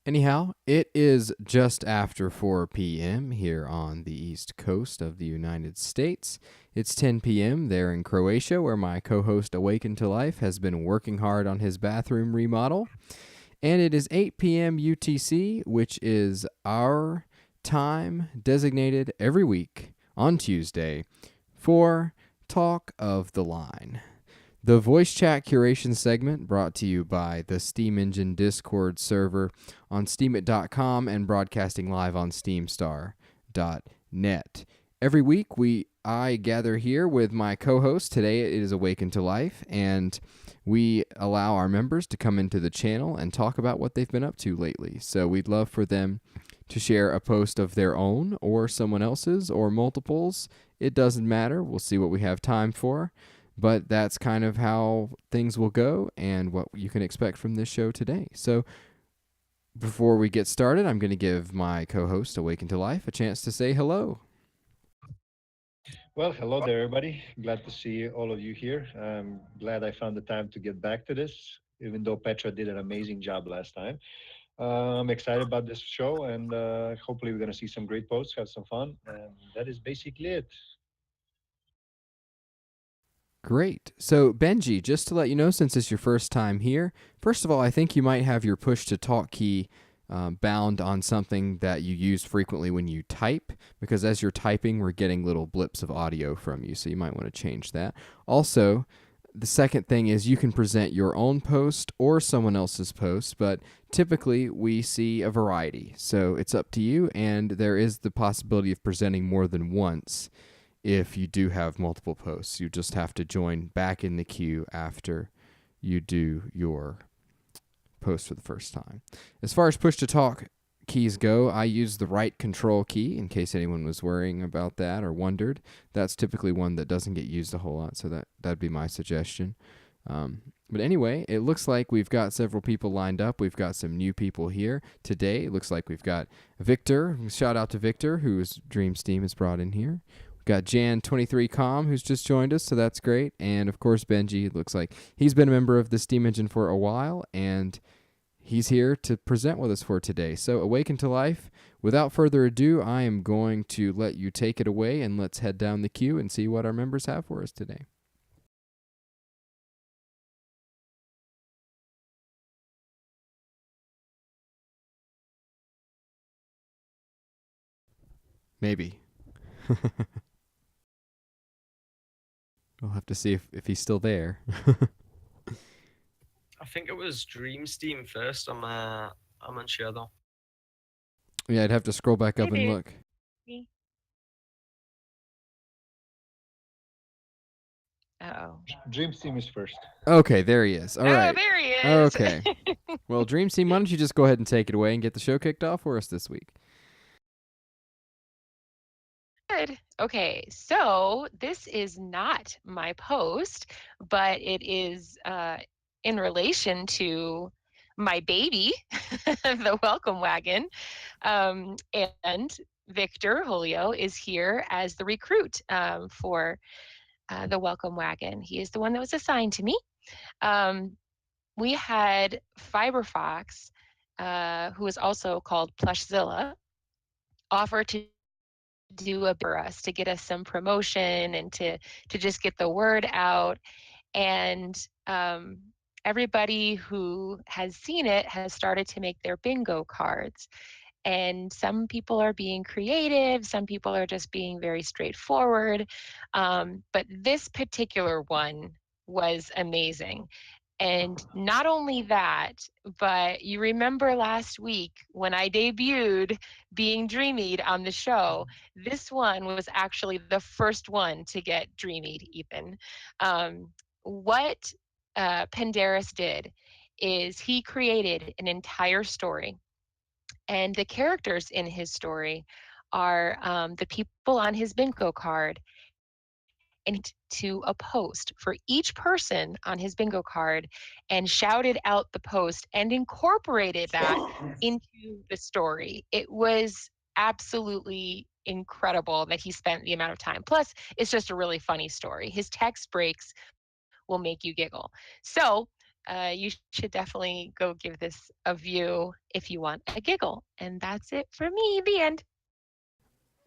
Anyhow, it is just after 4 p.m. here on the east coast of the United States. It's 10 p.m. there in Croatia, where my co host AwakentoLife has been working hard on his bathroom remodel. And it is 8 p.m. UTC, which is our time designated every week on Tuesday for Talk of the Line. The voice chat curation segment brought to you by the Steam Engine Discord server on steamit.com and broadcasting live on steamstar.net. Every week I gather here with my co-host. Today it is Awaken to Life, and we allow our members to come into the channel and talk about what they've been up to lately. So we'd love for them to share a post of their own or someone else's or multiples. It doesn't matter. We'll see what we have time for. But that's kind of how things will go and what you can expect from this show today. So before we get started, I'm going to give my co-host, Awaken to Life, a chance to say hello. Well, hello there, everybody. Glad to see all of you here. I'm glad I found the time to get back to this, even though Petra did an amazing job last time. I'm excited about this show, and hopefully, we're going to see some great posts, have some fun, and that is basically it. Great. So, Benji, just to let you know, since it's your first time here, first of all, I think you might have your push to talk key bound on something that you use frequently when you type, because as you're typing, we're getting little blips of audio from you, so you might want to change that. Also, the second thing is you can present your own post or someone else's post, but typically we see a variety. So it's up to you, and there is the possibility of presenting more than once if you do have multiple posts. You just have to join back in the queue after you do your post for the first time. As far as push to talk keys go, I use the right control key in case anyone was worrying about that or wondered. That's typically one that doesn't get used a whole lot, so that'd be my suggestion. But anyway, it looks like we've got several people lined up. We've got some new people here today. It looks like we've got Victor. Shout out to Victor, whose Dream Steam has brought in here. We've got Jan23Com, who's just joined us, so that's great. And of course, Benji. It looks like he's been a member of the Steam Engine for a while, and he's here to present with us for today. So, Awaken to Life. Without further ado, I am going to let you take it away, and let's head down the queue and see what our members have for us today. Maybe. We'll have to see if he's still there. I think it was Dream Steam first. I'm unsure though. Yeah, I'd have to scroll back up and Maybe. look. Uh-oh. Dream Team is first. Okay, there he is. All right. There he is. Okay. Well, Dream Team, why don't you just go ahead and take it away and get the show kicked off for us this week? Good. Okay, so this is not my post, but it is in relation to my baby, the welcome wagon. And Victor Julio is here as the recruit for the welcome wagon. He is the one that was assigned to me. We had Fiberfox, who is also called Plushzilla, offer to do a for us to get us some promotion and to just get the word out. And everybody who has seen it has started to make their bingo cards. And some people are being creative, some people are just being very straightforward. But this particular one was amazing. And not only that, but you remember last week when I debuted Being Dreamied on the show, this one was actually the first one to get Dreamied, Ethan. What Penderis did is he created an entire story, and the characters in his story are the people on his bingo card, and to a post for each person on his bingo card and shouted out the post and incorporated that into the story. It was absolutely incredible that he spent the amount of time. Plus, it's just a really funny story. His text breaks will make you giggle. So you should definitely go give this a view if you want a giggle. And that's it for me. The end.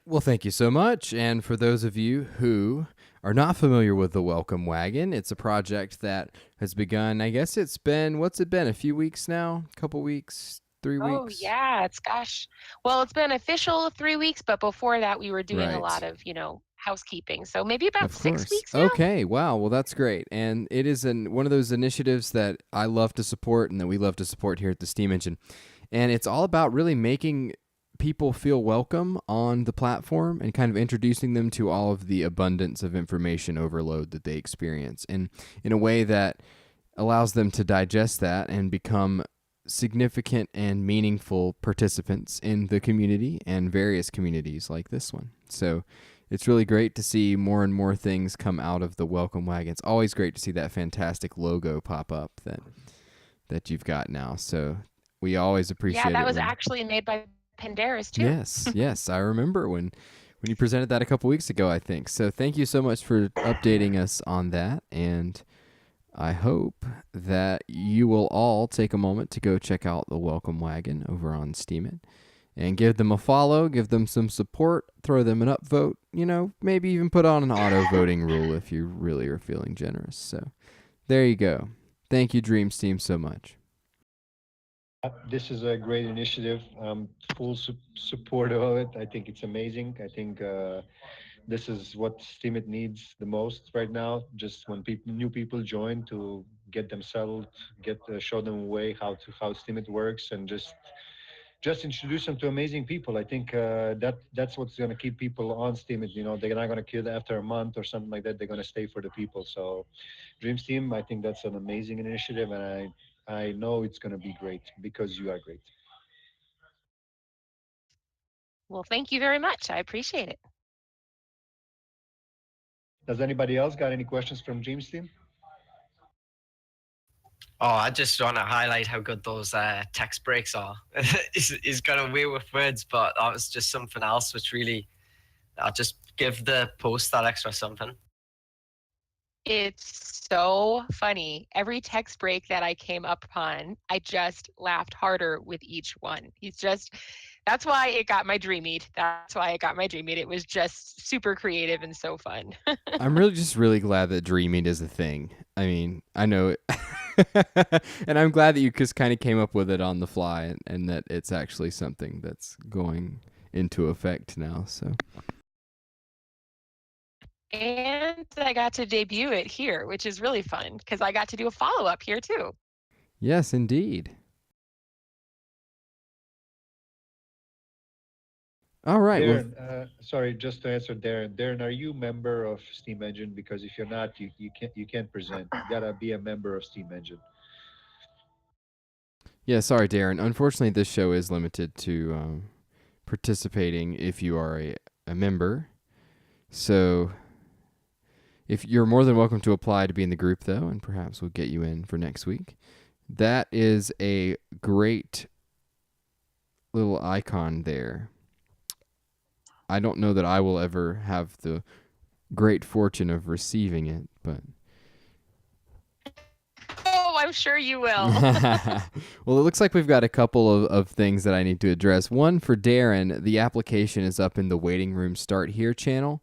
Well, thank you so much. And for those of you who are not familiar with the Welcome Wagon, it's a project that has begun, I guess it's been, what's it been, a few weeks now? A couple weeks? 3 Oh, weeks? yeah, it's gosh. Well, it's been official 3 weeks, but before that, we were doing a lot Right. of, housekeeping. So maybe about Of six course. weeks now. Okay. Wow. Well, that's great. And it is one of those initiatives that I love to support and that we love to support here at the Steam Engine. And it's all about really making people feel welcome on the platform and kind of introducing them to all of the abundance of information overload that they experience, and in a way that allows them to digest that and become significant and meaningful participants in the community and various communities like this one. So it's really great to see more and more things come out of the Welcome Wagon. It's always great to see that fantastic logo pop up that you've got now. So we always Yeah, appreciate that it was when. actually made by Pandaris too. Yes, yes, I remember when you presented that a couple weeks ago, I think. So thank you so much for updating us on that, and I hope that you will all take a moment to go check out the Welcome Wagon over on Steemit and give them a follow, give them some support, throw them an upvote, maybe even put on an auto voting rule if you really are feeling generous. So there you go. Thank you, Dreams Team, so much. This is a great initiative. Full support of it. I think it's amazing. I think this is what Steemit needs the most right now. Just when new people join to get them settled, show them a way how Steemit works, and just introduce them to amazing people. I think that's what's going to keep people on Steemit. They're not going to quit after a month or something like that. They're going to stay for the people. So, Dreams Team, I think that's an amazing initiative, and I know it's going to be great because you are great. Well, thank you very much. I appreciate it. Does anybody else got any questions from Dreams Team? Oh, I just want to highlight how good those text breaks are. He's got away with words, but that was just something else which really, I'll just give the post that extra something. It's so funny. Every text break that I came up upon, I just laughed harder with each one. That's why it got my Dream Eat. That's why it got my Dream Eat. It was just super creative and so fun. I'm really glad that dreaming is a thing. I mean, I know it. And I'm glad that you just kind of came up with it on the fly and that it's actually something that's going into effect now. So. And I got to debut it here, which is really fun because I got to do a follow-up here too. Yes, indeed. All right. Darren, sorry, just to answer Darren. Darren, are you a member of Steam Engine? Because if you're not, you can't present. You gotta be a member of Steam Engine. Yeah, sorry, Darren. Unfortunately, this show is limited to participating if you are a member. So if you're more than welcome to apply to be in the group, though, and perhaps we'll get you in for next week. That is a great little icon there. I don't know that I will ever have the great fortune of receiving it, but... Oh, I'm sure you will. Well, it looks like we've got a couple of things that I need to address. One, for Darren, the application is up in the Waiting Room Start Here channel.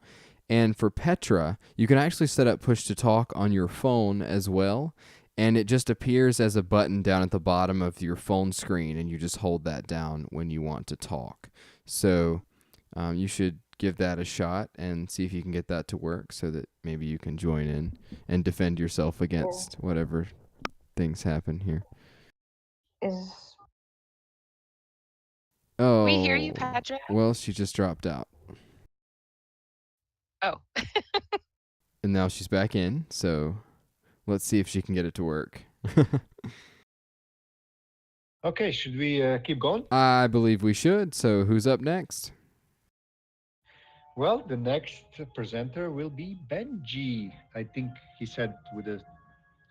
And for Petra, you can actually set up push to talk on your phone as well. And it just appears as a button down at the bottom of your phone screen, and you just hold that down when you want to talk. So you should give that a shot and see if you can get that to work so that maybe you can join in and defend yourself against whatever things happen here. Oh, We hear you, Petra. well, she just dropped out. Oh. And now she's back in, so let's see if she can get it to work. Okay, should we keep going? I believe we should. So who's up next? Well, the next presenter will be Benji. I think he said with a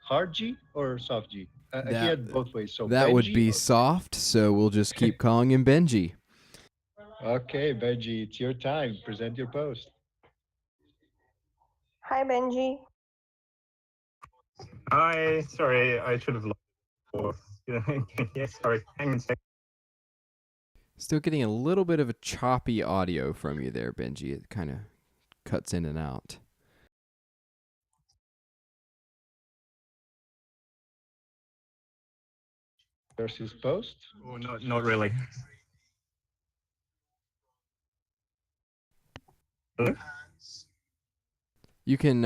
hard G or soft G. He had both ways. So that Benji, would be soft, so we'll just keep calling him Benji. Okay, Benji, it's your time. Present your post. Hi, Benji. Hi, sorry, I should have or yeah, sorry, hang on a sec. Still getting a little bit of a choppy audio from you there, Benji. It kind of cuts in and out. Versus post? Or not really. Hello? You can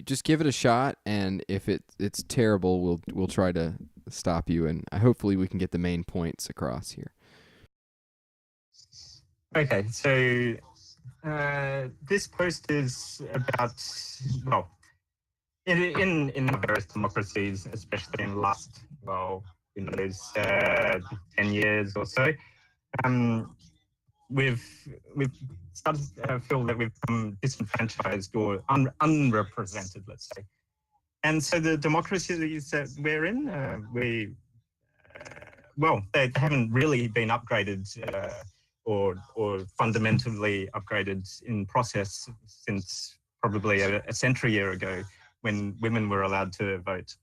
just give it a shot, and if it's terrible, we'll try to stop you, and hopefully we can get the main points across here. Okay, so this post is about, well, in various democracies, especially in the last, well, 10 years or so, we've started to feel that we've become disenfranchised or unrepresented, let's say. And so the democracies that we're in, they haven't really been upgraded or fundamentally upgraded in process since probably a century ago when women were allowed to vote.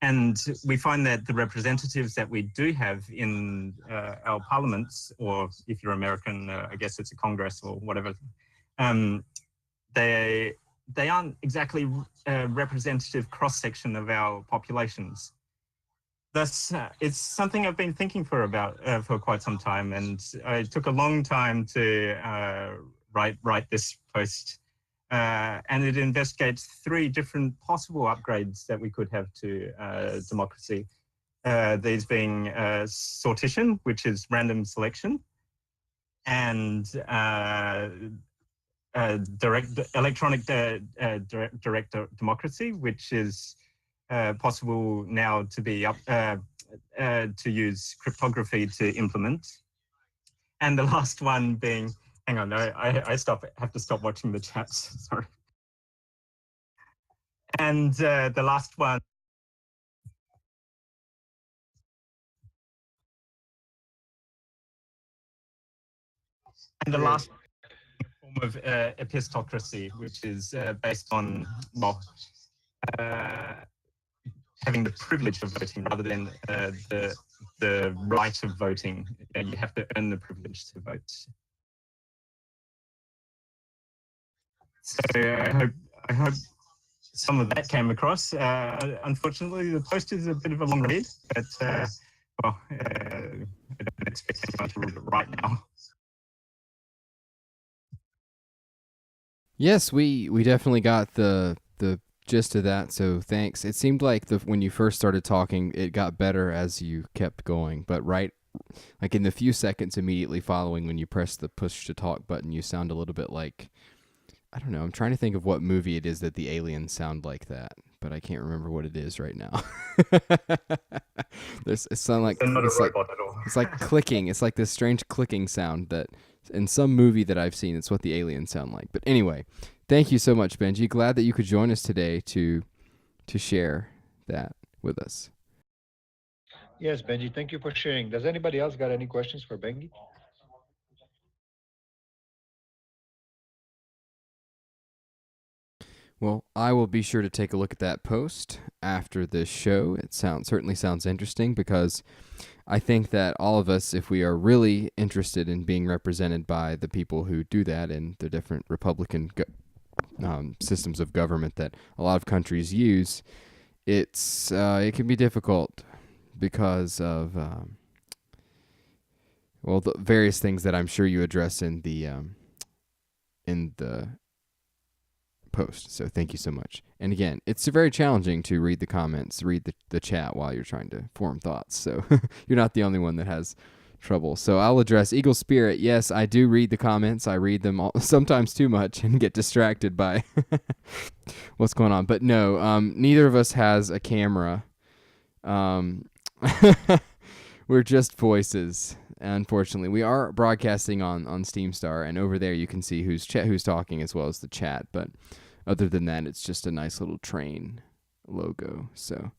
And we find that the representatives that we do have in our parliaments, or if you're American, I guess it's a Congress or whatever, they aren't exactly a representative cross-section of our populations. Thus, it's something I've been thinking for quite some time, and it took a long time to write this post. And it investigates 3 different possible upgrades that we could have to democracy. These being sortition, which is random selection, and electronic direct democracy, which is possible now to be to use cryptography to implement. And the last one being, hang on, I have to stop watching the chats. Sorry. And the last one. And the last form of epistocracy, which is based on, well, having the privilege of voting rather than the right of voting. You have to earn the privilege to vote. So I hope some of that came across. Unfortunately, the post is a bit of a long read, but I don't expect anyone to read it right now. Yes, we definitely got the gist of that, so thanks. It seemed like when you first started talking, it got better as you kept going, but like in the few seconds immediately following when you press the push to talk button, you sound a little bit like, I don't know, I'm trying to think of what movie it is that the aliens sound like that, but I can't remember what it is right now. It sounds like, not a robot at all. It's like clicking. It's like this strange clicking sound that in some movie that I've seen, it's what the aliens sound like. But anyway, thank you so much, Benji. Glad that you could join us today to share that with us. Yes, Benji, thank you for sharing. Does anybody else got any questions for Benji? Well, I will be sure to take a look at that post after this show. It certainly sounds interesting because I think that all of us, if we are really interested in being represented by the people who do that in the different Republican systems of government that a lot of countries use, it can be difficult because of the various things that I'm sure you address in the post. So thank you so much. And again, it's very challenging to read the comments, read the chat while you're trying to form thoughts. So you're not the only one that has trouble. So I'll address Eagle Spirit. Yes, I do read the comments. I read them all, sometimes too much, and get distracted by what's going on. But no, neither of us has a camera. We're just voices. Unfortunately, we are broadcasting on SteamStar, and over there you can see who's talking as well as the chat. But other than that, it's just a nice little train logo. So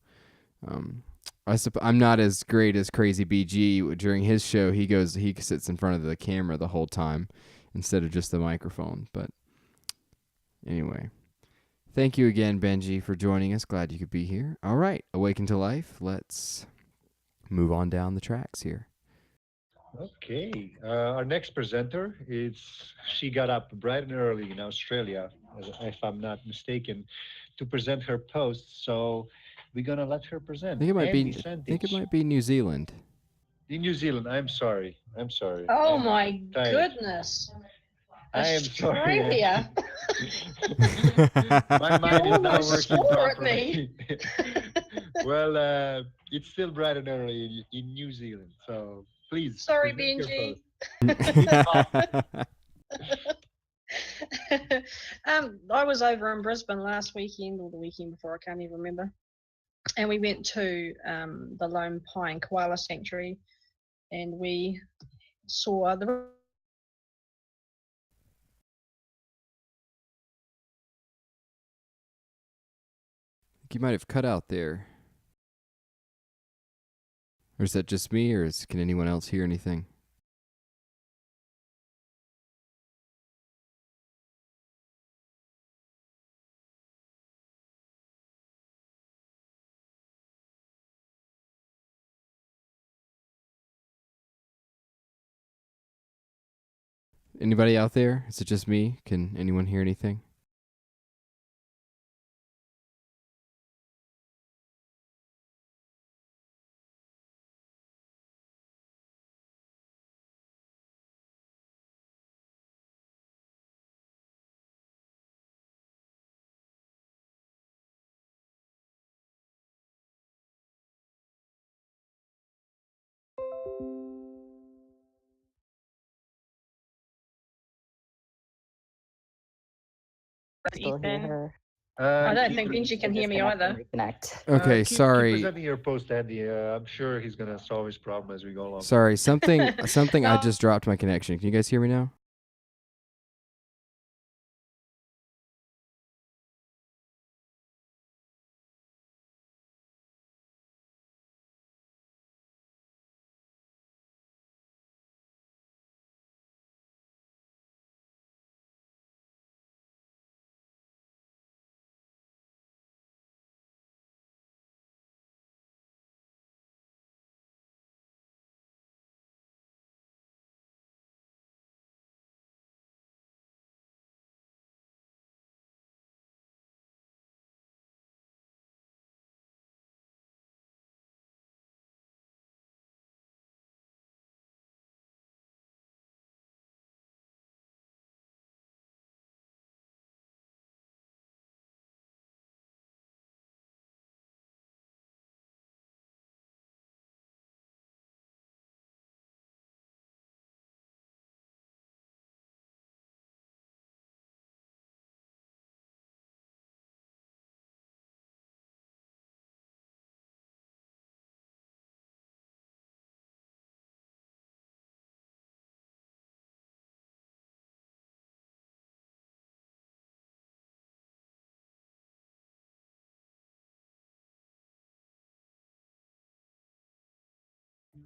I'm not as great as Crazy BG. During his show, he sits in front of the camera the whole time instead of just the microphone. But anyway, Thank you again, Benji, for joining us. Glad you could be here. All right, Awaken to Life. Let's move on down the tracks here. Okay, our next presenter is, she got up bright and early in Australia, if I'm not mistaken, to present her post. So we're gonna let her present. I Andy think it Santich. might be New Zealand. In New Zealand. I'm sorry. Oh I'm my tired. goodness. I am sorry. Australia. My mind is now almost working swore at properly. Well, it's still bright and early in New Zealand, so please. Sorry, present your Benji. post. I was over in Brisbane last weekend or the weekend before, I can't even remember. And we went to the Lone Pine Koala Sanctuary, and we saw the You might have cut out there. Or is that just me, or can anyone else hear anything? Anybody out there? Is it just me? Can anyone hear anything? Still hear Ethan. her. I don't keep think pre- Benji can hear me either. Reconnect. Okay, keep sorry. presenting your post, Andy. I'm sure he's gonna solve his problem as we go along. Sorry, something I No. just dropped my connection. Can you guys hear me now?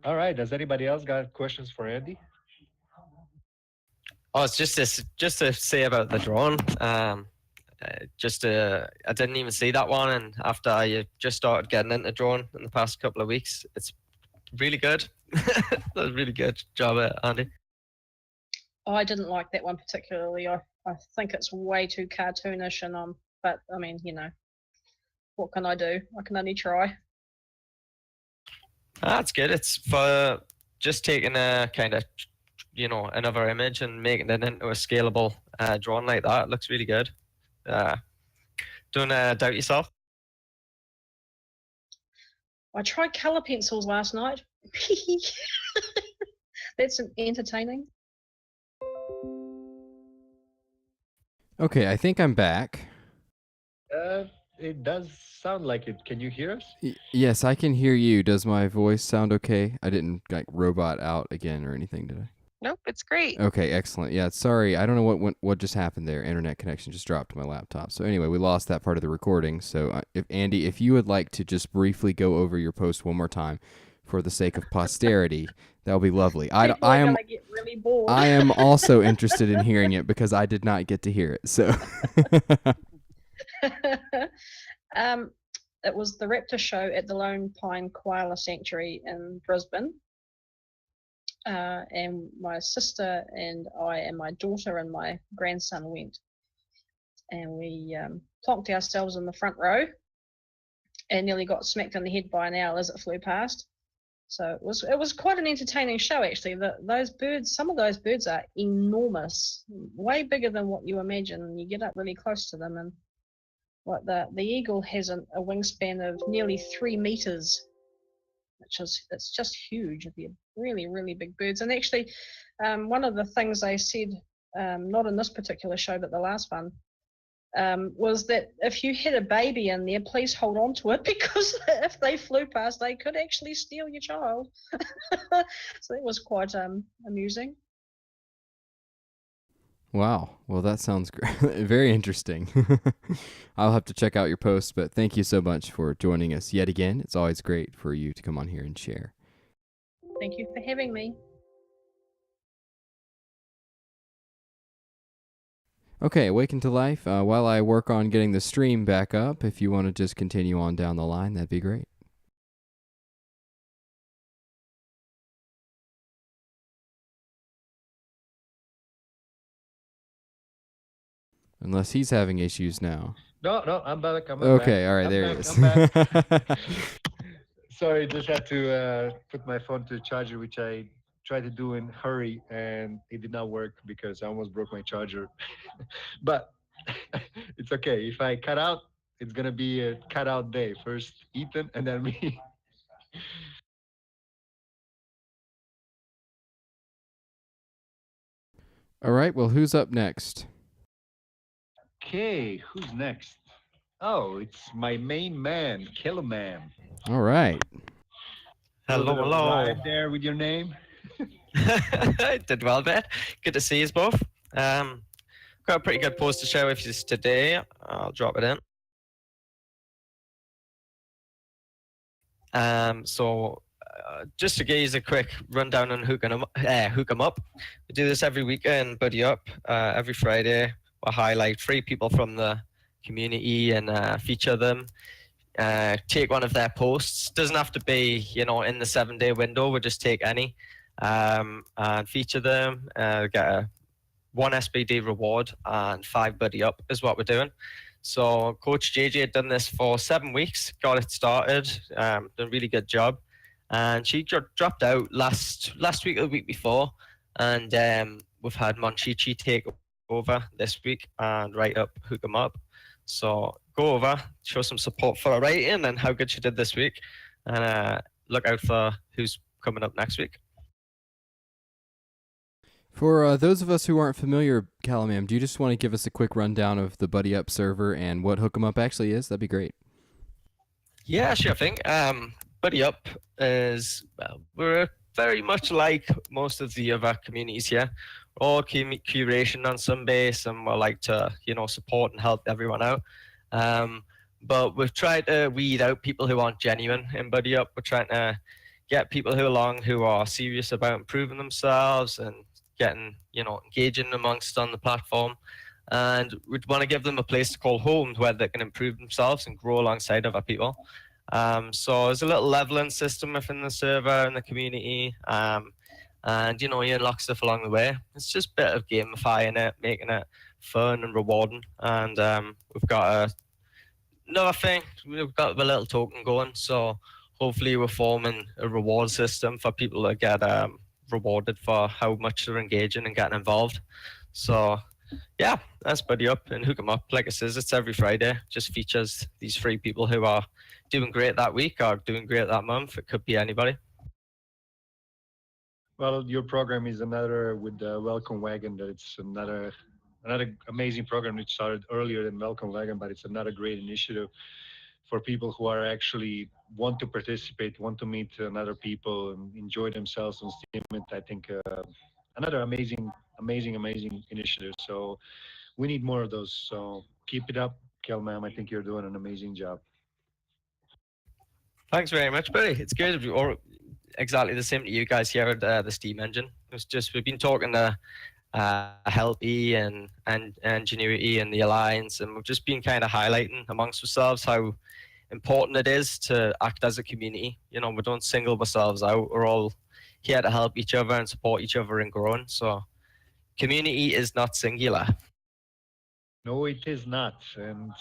All right. Does anybody else got questions for Andy? Oh, it's just to say about the drone. I didn't even see that one, and after I just started getting into drone in the past couple of weeks, it's really good. That's a really good job, Andy. I didn't like that one particularly. I think it's way too cartoonish, and but I mean, what can I do? I can only try. That's good. It's for just taking a kind of, another image and making it into a scalable drone like that. It looks really good. Don't doubt yourself. I tried color pencils last night. That's entertaining. Okay, I think I'm back. It does sound like it. Can you hear us? Yes, I can hear you. Does my voice sound okay? I didn't robot out again or anything, did I? Nope, it's great. Okay, excellent. Yeah, sorry. I don't know what just happened there. Internet connection just dropped to my laptop. So anyway, we lost that part of the recording. So if Andy, if you would like to just briefly go over your post one more time for the sake of posterity, that would be lovely. I am gonna get really bored. I am also interested in hearing it because I did not get to hear it. So It was the raptor show at the Lone Pine Koala Sanctuary in Brisbane. And my sister and I and my daughter and my grandson went. And we plonked ourselves in the front row and nearly got smacked in the head by an owl as it flew past. So it was quite an entertaining show, actually. Those birds, some of those birds are enormous, way bigger than what you imagine. And you get up really close to them, and like the eagle has a wingspan of nearly 3 meters, it's just huge. They're really, really big birds. And actually, one of the things they said, not in this particular show, but the last one, was that if you had a baby in there, please hold on to it, because if they flew past, they could actually steal your child. So that was quite amusing. Wow. Well, that sounds very interesting. I'll have to check out your post, but thank you so much for joining us yet again. It's always great for you to come on here and share. Thank you for having me. Okay, Awaken to Life. While I work on getting the stream back up, if you want to just continue on down the line, that'd be great. Unless he's having issues now. No, I'm back. Okay, back. all right, I'm there back, he is. I'm back. Sorry, just had to put my phone to the charger, which I tried to do in hurry, and it did not work because I almost broke my charger. But it's okay. If I cut out, it's gonna be a cut out day. First Ethan, and then me. All right, well, who's up next? Okay, who's next? Oh, it's my main man, Killer Man. All right. Hello, hello. Right there with your name. Did well, bet. Good to see you both. Got a pretty good post to share with you today. I'll drop it in. So just to give you a quick rundown on hook 'em up. We do this every weekend, Buddy Up. Every Friday, we'll highlight 3 people from the community and feature them. Take one of their posts. Doesn't have to be, in the 7-day window. We'll just take any and feature them. Get 1 SBD reward and 5 Buddy Up is what we're doing. So Coach JJ had done this for 7 weeks, got it started, done a really good job. And she dropped out last week or the week before. And we've had Monchichi take over this week and write up Hook 'em Up. So go over, show some support for her writing and how good she did this week. And look out for who's coming up next week. For those of us who aren't familiar, Calamam, do you just want to give us a quick rundown of the Buddy Up server and what Hook 'em Up actually is? That'd be great. Yeah, sure thing. Buddy Up is, we're very much like most of the other communities here. We're all curation on some base, and we like to, support and help everyone out. But we've tried to weed out people who aren't genuine in Buddy Up. We're trying to get people who are serious about improving themselves and getting, engaging amongst on the platform. And we want to give them a place to call home where they can improve themselves and grow alongside other people. So there's a little leveling system within the server and the community. And, you unlock stuff along the way. It's just a bit of gamifying it, making it fun and rewarding. And we've got another thing, we've got a little token going. So hopefully we're forming a reward system for people that get rewarded for how much they're engaging and getting involved. So yeah, that's Buddy Up and Hook 'em Up. Like I says, it's every Friday. Just features these 3 people who are doing great that week or doing great that month. It could be anybody. Well, your program is another with the Welcome Wagon. That it's another amazing program which started earlier than Welcome Wagon, but it's another great initiative for people who are actually want to participate, want to meet another people and enjoy themselves on Steam. I think another amazing initiative. So we need more of those. So keep it up, Kelmam. I think you're doing an amazing job. Thanks very much, Buddy. It's good. Or exactly the same to you guys here at the Steam Engine. It's just we've been talking to Healthy and ingenuity in the alliance, and we've just been kind of highlighting amongst ourselves how important it is to act as a community. You know, we don't single ourselves out. We're all here to help each other and support each other in growing. So community is not singular. No, it is not. And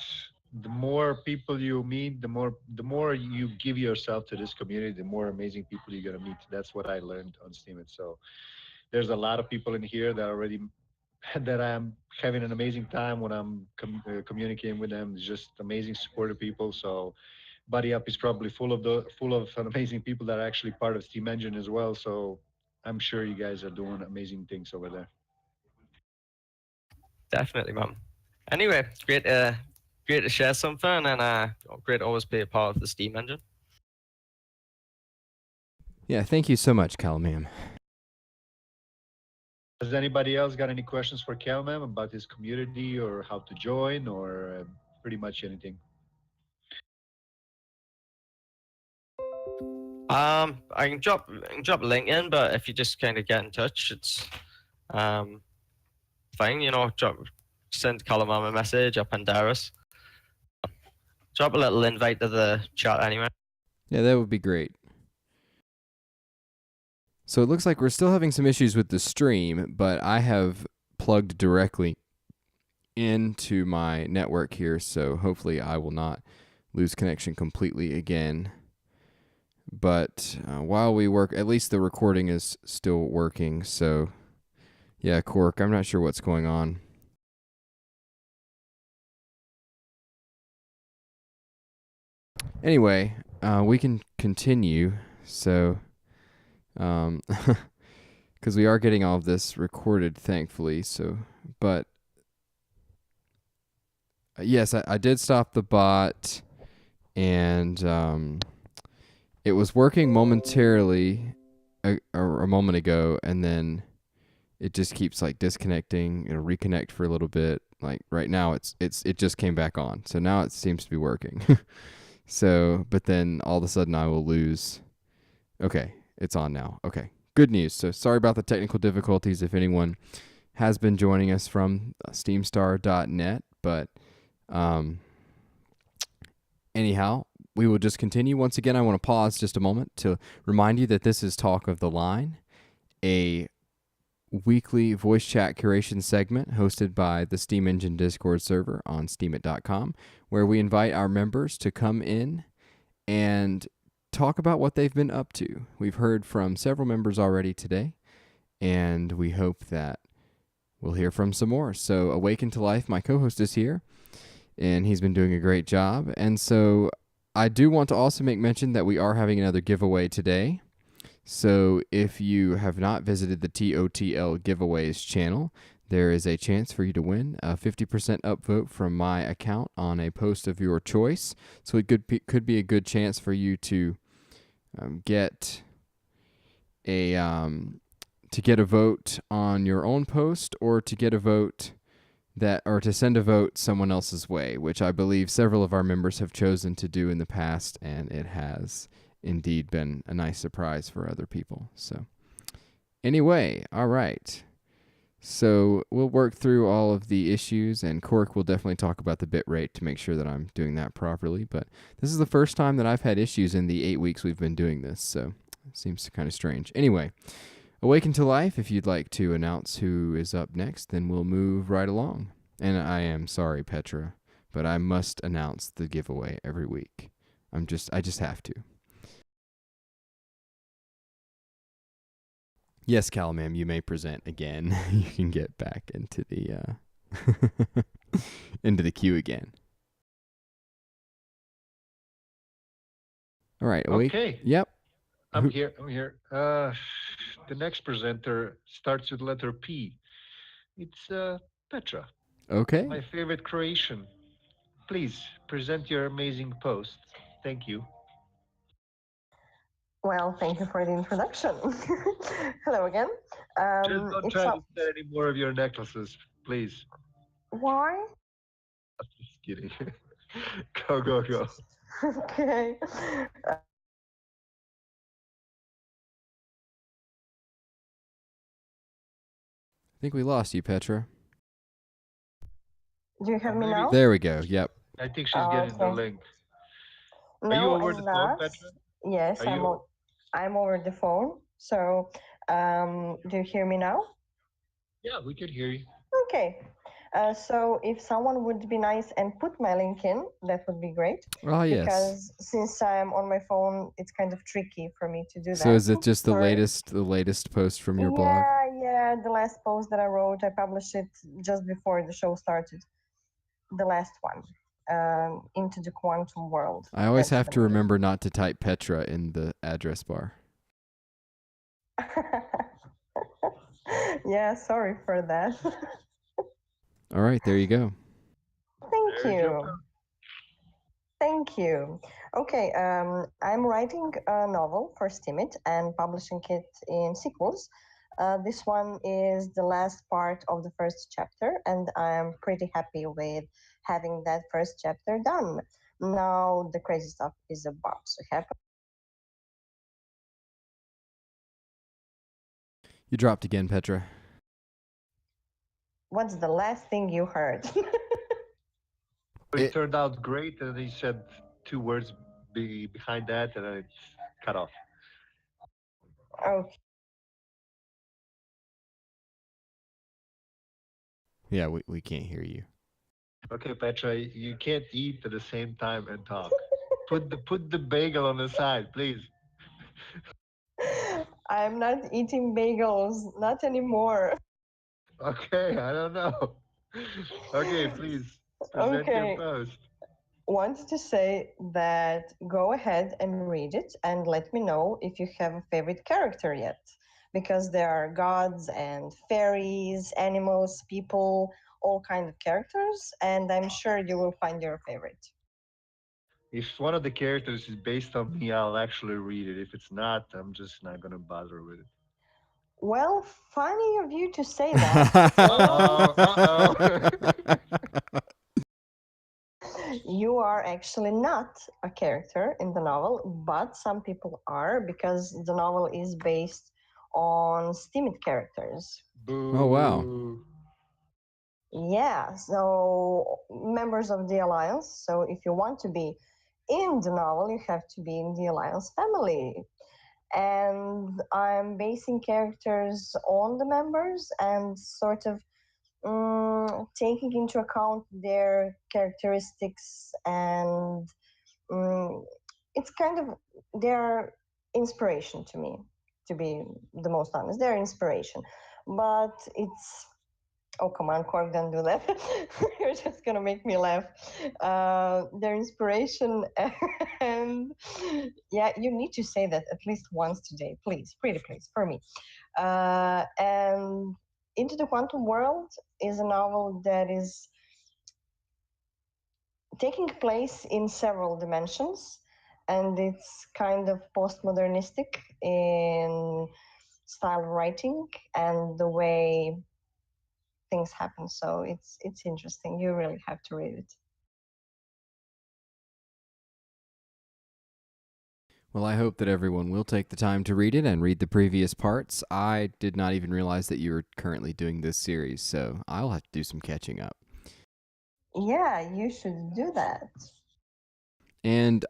the more people you meet, the more you give yourself to this community, the more amazing people you're gonna meet. That's what I learned on Steemit. So there's a lot of people in here that already that I'm having an amazing time when I'm communicating with them. It's just amazing, supportive people. So Buddy Up is probably full of amazing people that are actually part of Steam Engine as well. So I'm sure you guys are doing amazing things over there. Definitely, man. Anyway, great to share something, and great to always be a part of the Steam Engine. Yeah, thank you so much, Calamam. Has anybody else got any questions for Calmam about his community or how to join or pretty much anything? I can drop a link in, but if you just kind of get in touch, it's fine. You know, send Calamam a message or Pandaris. Drop a little invite to the chat anyway. Yeah, that would be great. So it looks like we're still having some issues with the stream, but I have plugged directly into my network here, so hopefully I will not lose connection completely again. But while we work, at least the recording is still working, so yeah, Cork, I'm not sure what's going on. Anyway, we can continue, so because we are getting all of this recorded, thankfully. So, but yes, I did stop the bot, and it was working momentarily a moment ago, and then it just keeps like disconnecting. It'll reconnect for a little bit. Like right now, it just came back on, so now it seems to be working. So, but then all of a sudden, I will lose. Okay, it's on now. Okay. Good news. So sorry about the technical difficulties if anyone has been joining us from steamstar.net, but anyhow, we will just continue. Once again, I want to pause just a moment to remind you that this is Talk of the Line, a weekly voice chat curation segment hosted by the Steam Engine Discord server on steemit.com, where we invite our members to come in and talk about what they've been up to. We've heard from several members already today, and we hope that we'll hear from some more. So AwakentoLife, my co-host, is here, and he's been doing a great job. And so I do want to also make mention that we are having another giveaway today. So if you have not visited the TOTL giveaways channel, there is a chance for you to win a 50% upvote from my account on a post of your choice. So it could be a good chance for you to get a vote on your own post, or to get a vote or to send a vote someone else's way, which I believe several of our members have chosen to do in the past, and it has indeed been a nice surprise for other people. So anyway, all right. So we'll work through all of the issues, and Cork will definitely talk about the bitrate to make sure that I'm doing that properly. But this is the first time that I've had issues in the 8 weeks we've been doing this, so it seems kind of strange. Anyway, AwakentoLife, if you'd like to announce who is up next, then we'll move right along. And I am sorry, Petra, but I must announce the giveaway every week. I just have to. Yes, Calamam, you may present again. You can get back into the into the queue again. All right. Okay. Yep. I'm here. The next presenter starts with letter P. It's Petra. Okay. My favorite Croatian. Please present your amazing post. Thank you. Well, thank you for the introduction. Hello again. Just don't try to sell any more of your necklaces, please. Why? Just kidding. Go. Okay. think we lost you, Petra. Do you hear me Maybe now? There we go. Yep. I think she's getting the Okay. link. Are you No, over the I'm phone, not. Petra? Yes, Are you? I'm over the phone. So, do you hear me now? Yeah, we could hear you. Okay. So if someone would be nice and put my link in, that would be great. Oh, yes. Because since I'm on my phone, it's kind of tricky for me to do that. So is it just the Sorry. latest post from your blog? Yeah, the last post that I wrote, I published it just before the show started. The last one, Into the Quantum World. I always That's have the to name. remember not to type Petra in the address bar. Yeah, sorry for that. All right, there you go. Thank There's your you. Thank you. Okay, I'm writing a novel for Steemit and publishing it in sequels. This one is the last part of the first chapter, and I'm pretty happy with having that first chapter done. Now the crazy stuff is about to happen. You dropped again, Petra. What's the last thing you heard? It turned out great, and he said two words behind that, and then it's cut off. Okay. Yeah, we can't hear you. Okay, Petra, you can't eat at the same time and talk. Put the bagel on the side, please. I'm not eating bagels, not anymore. Okay, I don't know. Okay, please present your Okay. post. Wanted to say that go ahead and read it and let me know if you have a favorite character yet. Because there are gods and fairies, animals, people, all kinds of characters, and I'm sure you will find your favorite. If one of the characters is based on me, I'll actually read it. If it's not, I'm just not gonna bother with it. Well, funny of you to say that. You are actually not a character in the novel, but some people are because the novel is based on Steemit characters. Boo. Oh, wow. Yeah, so members of the Alliance. So if you want to be in the novel, you have to be in the Alliance family. And I'm basing characters on the members and sort of taking into account their characteristics and it's kind of their inspiration to me, to be the most honest. Their inspiration. But it's oh, come on, Cork, don't do that. You're just going to make me laugh. Their inspiration, and yeah, you need to say that at least once today, please, pretty please, for me. And Into the Quantum World is a novel that is taking place in several dimensions, and it's kind of postmodernistic in style of writing and the way things happen. So it's interesting. You really have to read it. Well, I hope that everyone will take the time to read it and read the previous parts. I did not even realize that you were currently doing this series, so I'll have to do some catching up. Yeah, you should do that. And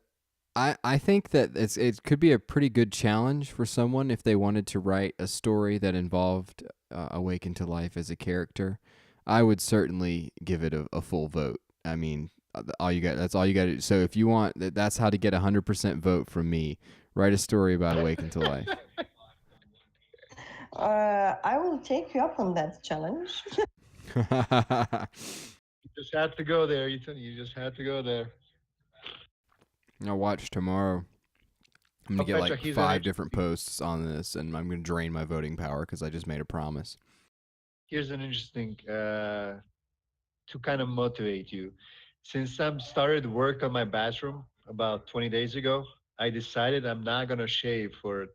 I think that it could be a pretty good challenge for someone if they wanted to write a story that involved Awaken to Life as a character. I would certainly give it a full vote. I mean, that's all you got to do. So if you want, that's how to get 100% vote from me. Write a story about Awaken to Life. I will take you up on that challenge. You just had to go there, Ethan. You just had to go there. I'll watch tomorrow. I'm going to get Petra, like 5 different posts on this, and I'm going to drain my voting power because I just made a promise. Here's an interesting to kind of motivate you. Since I started work on my bathroom about 20 days ago, I decided I'm not gonna shave for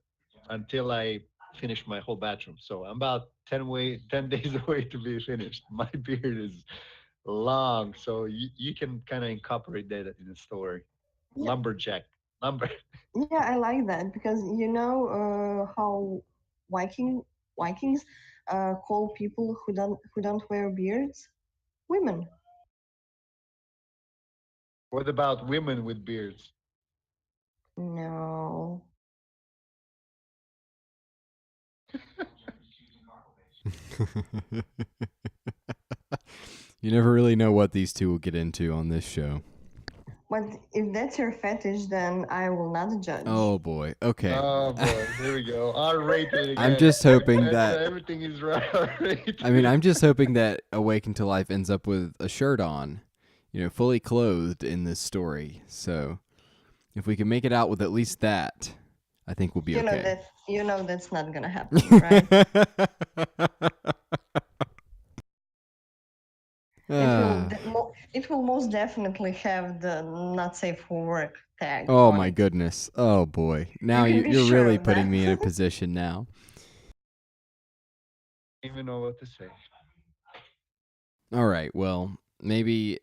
until I finish my whole bathroom. So I'm about 10 days away to be finished. My beard is long, so you can kind of incorporate that in the story. Yeah. Lumberjack, lumber. Yeah, I like that because you know how Vikings call people who don't wear beards women. What about women with beards? No. You never really know what these two will get into on this show. But if that's your fetish, then I will not judge. Oh boy. Okay. Oh boy, here we go. R-rated again. I'm just hoping Petra, that everything is R-rated. I mean, I'm just hoping that Awaken to Life ends up with a shirt on, fully clothed in this story. So, if we can make it out with at least that, I think we'll be okay. That's not gonna happen, right? It will most definitely have the not safe for work tag. Oh my goodness. Oh boy. Now you're sure really of putting that. me in a position now. I don't even know what to say. All right. Well, maybe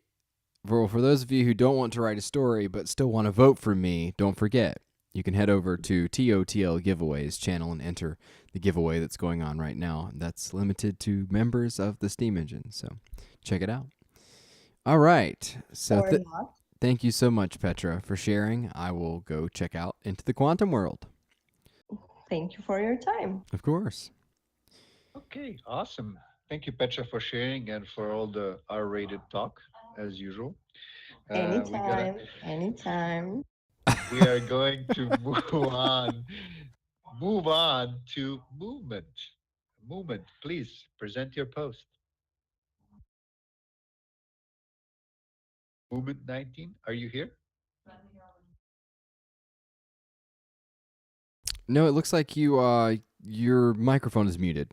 for those of you who don't want to write a story but still want to vote for me, don't forget, you can head over to TOTL Giveaways channel and enter the giveaway that's going on right now. That's limited to members of the Steam Engine. So check it out. All right. So thank you so much, Petra, for sharing. I will go check out Into the Quantum World. Thank you for your time. Of course. Okay, awesome. Thank you, Petra, for sharing and for all the R-rated talk, as usual. Anytime. We are going to move on to movement. Movement, please present your post. Movement 19, are you here? No, it looks like your microphone is muted.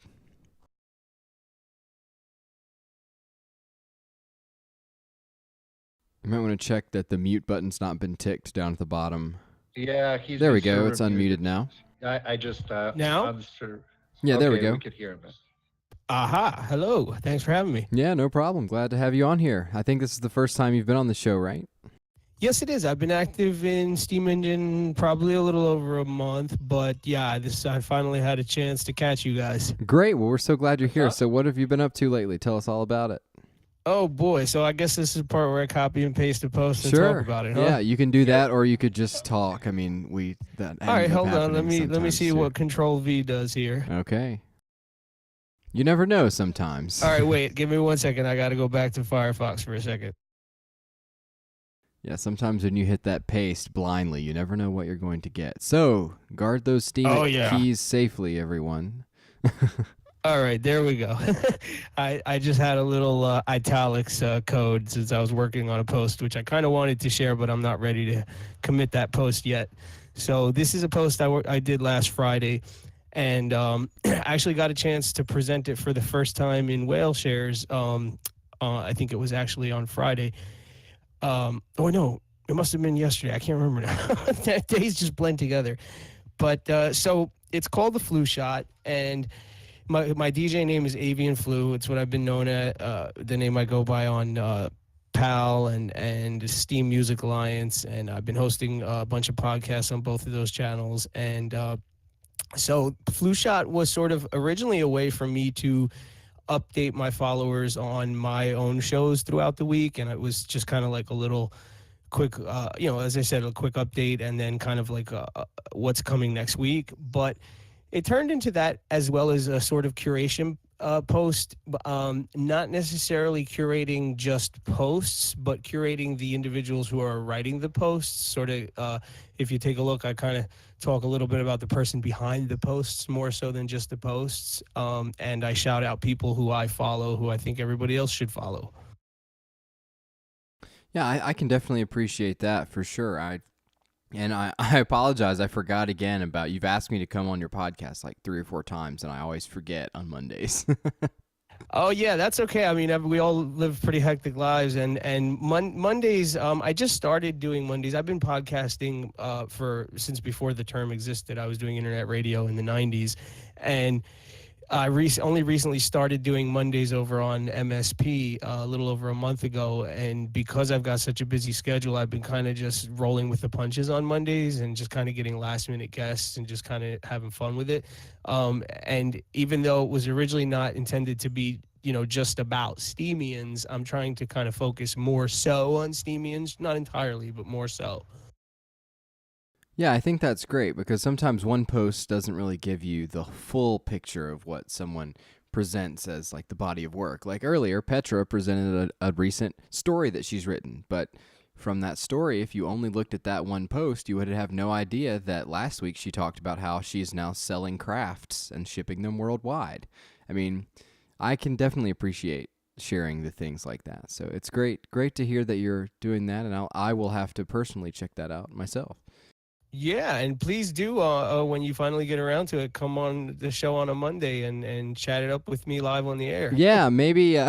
You might want to check that the mute button's not been ticked down at the bottom. Yeah, there we go. It's unmuted now. I just now. Yeah, there we go. We could hear him. Aha! Hello. Thanks for having me. Yeah, no problem. Glad to have you on here. I think this is the first time you've been on the show, right? Yes, it is. I've been active in Steam Engine probably a little over a month, but yeah, I finally had a chance to catch you guys. Great. Well, we're so glad you're here. So what have you been up to lately? Tell us all about it. Oh boy, so I guess this is the part where I copy and paste a post and talk about it, huh? Yeah, you can do that, or you could just talk. I mean, all right, hold on. Let me see what Control V does here. Okay. You never know sometimes. All right, wait. Give me 1 second. I got to go back to Firefox for a second. Yeah, sometimes when you hit that paste blindly, you never know what you're going to get. So, guard those Steam keys safely, everyone. All right, there we go. I just had a little italics code since I was working on a post, which I kind of wanted to share, but I'm not ready to commit that post yet. So this is a post I did last Friday, and I actually got a chance to present it for the first time in Whale Shares. I think it was actually on Friday. Oh, no, it must have been yesterday. I can't remember now. Days just blend together. But so it's called The Flu Shot, and my DJ name is Avian Flu. It's what I've been known at, the name I go by on PAL and Steam Music Alliance, and I've been hosting a bunch of podcasts on both of those channels. And so Flu Shot was sort of originally a way for me to update my followers on my own shows throughout the week, and it was just kind of like a little quick, as I said, a quick update, and then kind of like what's coming next week. But it turned into that, as well as a sort of curation post, not necessarily curating just posts, but curating the individuals who are writing the posts. Sort of, if you take a look, I kind of talk a little bit about the person behind the posts more so than just the posts. And I shout out people who I follow, who I think everybody else should follow. Yeah, I can definitely appreciate that for sure. I apologize. I forgot again about, you've asked me to come on your podcast like 3 or 4 times, and I always forget on Mondays. Oh yeah, that's okay. I mean, we all live pretty hectic lives, and Mondays. I just started doing Mondays. I've been podcasting since before the term existed. I was doing internet radio in the '90s, and I only recently started doing Mondays over on MSP a little over a month ago, and because I've got such a busy schedule, I've been kind of just rolling with the punches on Mondays and just kind of getting last minute guests and just kind of having fun with it. And even though it was originally not intended to be, just about Steamians, I'm trying to kind of focus more so on Steamians, not entirely, but more so. Yeah, I think that's great because sometimes one post doesn't really give you the full picture of what someone presents as like the body of work. Like earlier, Petra presented a recent story that she's written, but from that story, if you only looked at that one post, you would have no idea that last week she talked about how she's now selling crafts and shipping them worldwide. I mean, I can definitely appreciate sharing the things like that. So it's great to hear that you're doing that, and I will have to personally check that out myself. Yeah, and please do, when you finally get around to it, come on the show on a Monday and chat it up with me live on the air. Yeah, maybe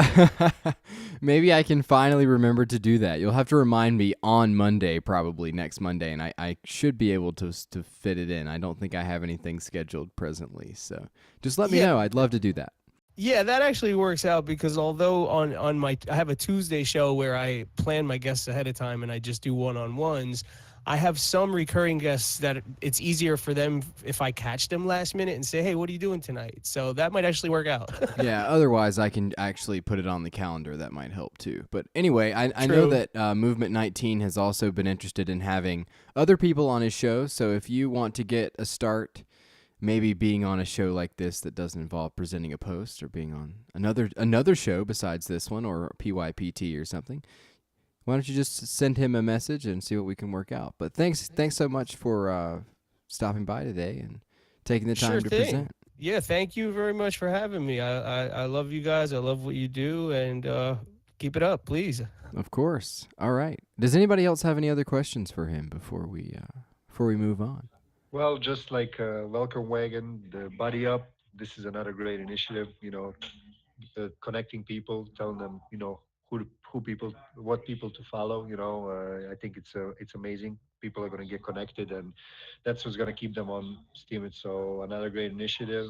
maybe I can finally remember to do that. You'll have to remind me on Monday, probably next Monday, and I should be able to fit it in. I don't think I have anything scheduled presently, so just let me know. I'd love to do that. Yeah, that actually works out because although I have a Tuesday show where I plan my guests ahead of time and I just do one-on-ones, I have some recurring guests that it's easier for them if I catch them last minute and say, hey, what are you doing tonight? So that might actually work out. Yeah, otherwise I can actually put it on the calendar. That might help too. But anyway, I know that Movement 19 has also been interested in having other people on his show. So if you want to get a start maybe being on a show like this that doesn't involve presenting a post or being on another show besides this one or PYPT or something, why don't you just send him a message and see what we can work out. But thanks so much for stopping by today and taking the time to present. Yeah, thank you very much for having me. I love you guys. I love what you do, and keep it up, please. Of course. All right. Does anybody else have any other questions for him before we move on? Well, just like Welcome Wagon, the Buddy Up, this is another great initiative, connecting people, telling them, what people to follow, I think it's amazing. People are going to get connected, and that's what's going to keep them on Steam. So another great initiative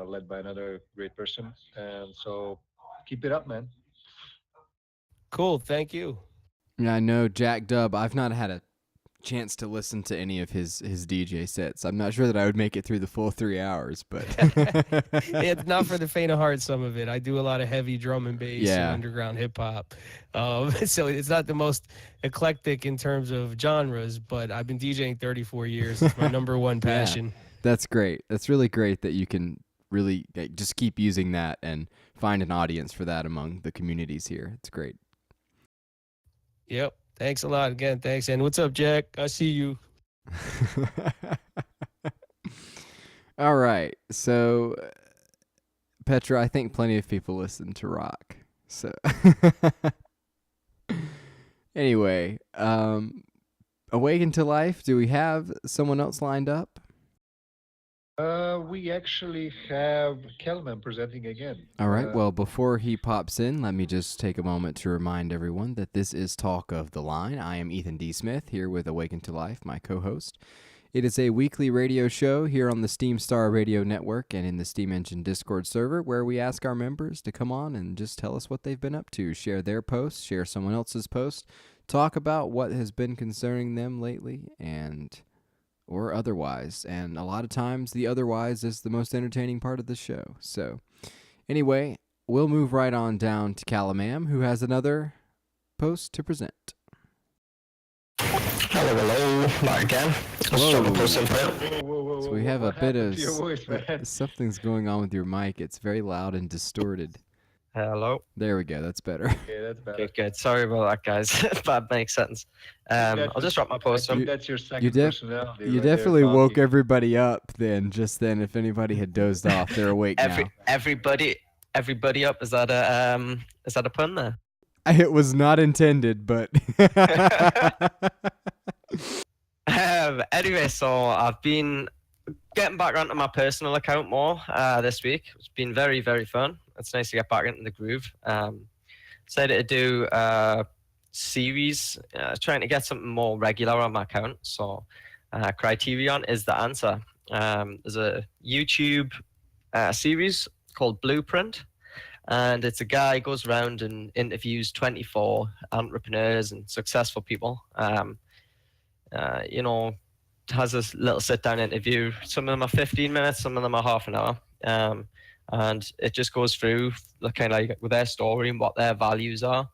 led by another great person. And so keep it up, man. Cool. Thank you. Yeah, I know Jack Dub. I've not had a chance to listen to any of his DJ sets. I'm not sure that I would make it through the full 3 hours, but it's not for the faint of heart. Some of it, I do a lot of heavy drum and bass and underground hip hop, so it's not the most eclectic in terms of genres. But I've been DJing 34 years. It's my number one passion. Yeah, that's great. That's really great that you can really just keep using that and find an audience for that among the communities here. It's great. Yep. Thanks a lot again. Thanks. And what's up, Jack? I see you. All right. So, Petra, I think plenty of people listen to rock. So, anyway, Awaken to Life, do we have someone else lined up? We actually have Kelman presenting again. All right. Well, before he pops in, let me just take a moment to remind everyone that this is Talk of the Line. I am Ethan D. Smith, here with Awaken to Life, my co-host. It is a weekly radio show here on the Steam Star Radio Network and in the Steam Engine Discord server, where we ask our members to come on and just tell us what they've been up to, share their posts, share someone else's post, talk about what has been concerning them lately, or otherwise. And a lot of times the otherwise is the most entertaining part of the show. So anyway, we'll move right on down to Calamam, who has another post to present. Hello, Mark again. Whoa, So we have a bit of voice, something's going on with your mic. It's very loud and distorted. Hello. There we go. That's better. Okay, that's better. Good. Sorry about that, guys. Bad mic settings. I'll just drop my post. I think that's your second personality. You right definitely there, woke talking. everybody up just then. If anybody had dozed off, they're awake now. Everybody up. Is that a pun there? It was not intended, but anyway, so I've been getting back onto my personal account more this week. It's been very, very fun. It's nice to get back into the groove. Decided to do a series, trying to get something more regular on my account. So Criterion is the answer. There's a YouTube series called Blueprint, and it's a guy goes around and interviews 24 entrepreneurs and successful people. You know, has this little sit-down interview. Some of them are 15 minutes, some of them are half an hour, and it just goes through the kind of like with their story and what their values are.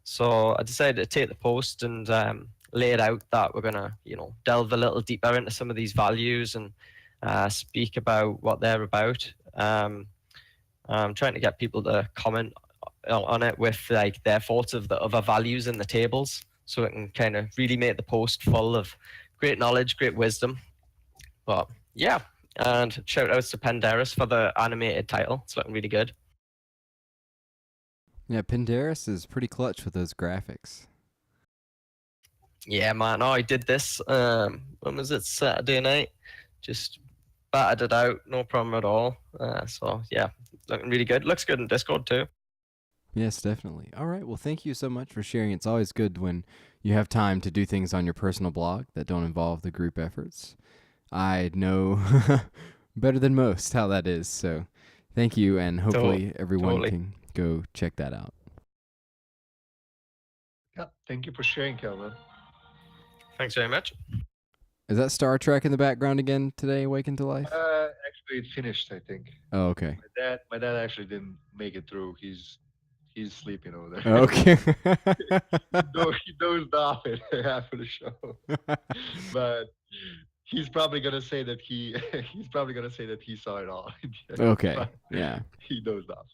So I decided to take the post and lay it out that we're gonna, you know, delve a little deeper into some of these values and speak about what they're about. I'm trying to get people to comment on it with like their thoughts of the other values in the tables, so it can kind of really make the post full of great knowledge, great wisdom. But yeah, and shout outs to Penderis for the animated title. It's looking really good. Yeah, Penderis is pretty clutch with those graphics. Yeah, man. Oh, I did this. When was it? Saturday night. Just battered it out. No problem at all. So yeah, looking really good. Looks good in Discord too. Yes, definitely. All right. Well, thank you so much for sharing. It's always good when you have time to do things on your personal blog that don't involve the group efforts. I know better than most how that is. So thank you, and hopefully everyone can go check that out. Yeah, thank you for sharing, Kelvin. Thanks very much. Is that Star Trek in the background again today, Awaken to Life? Actually, it finished, I think. Oh, okay. My dad actually didn't make it through. He's sleeping over there. Okay. he dozed off it after the show. But he's probably gonna say that he saw it all. Okay. Yeah. He dozed off.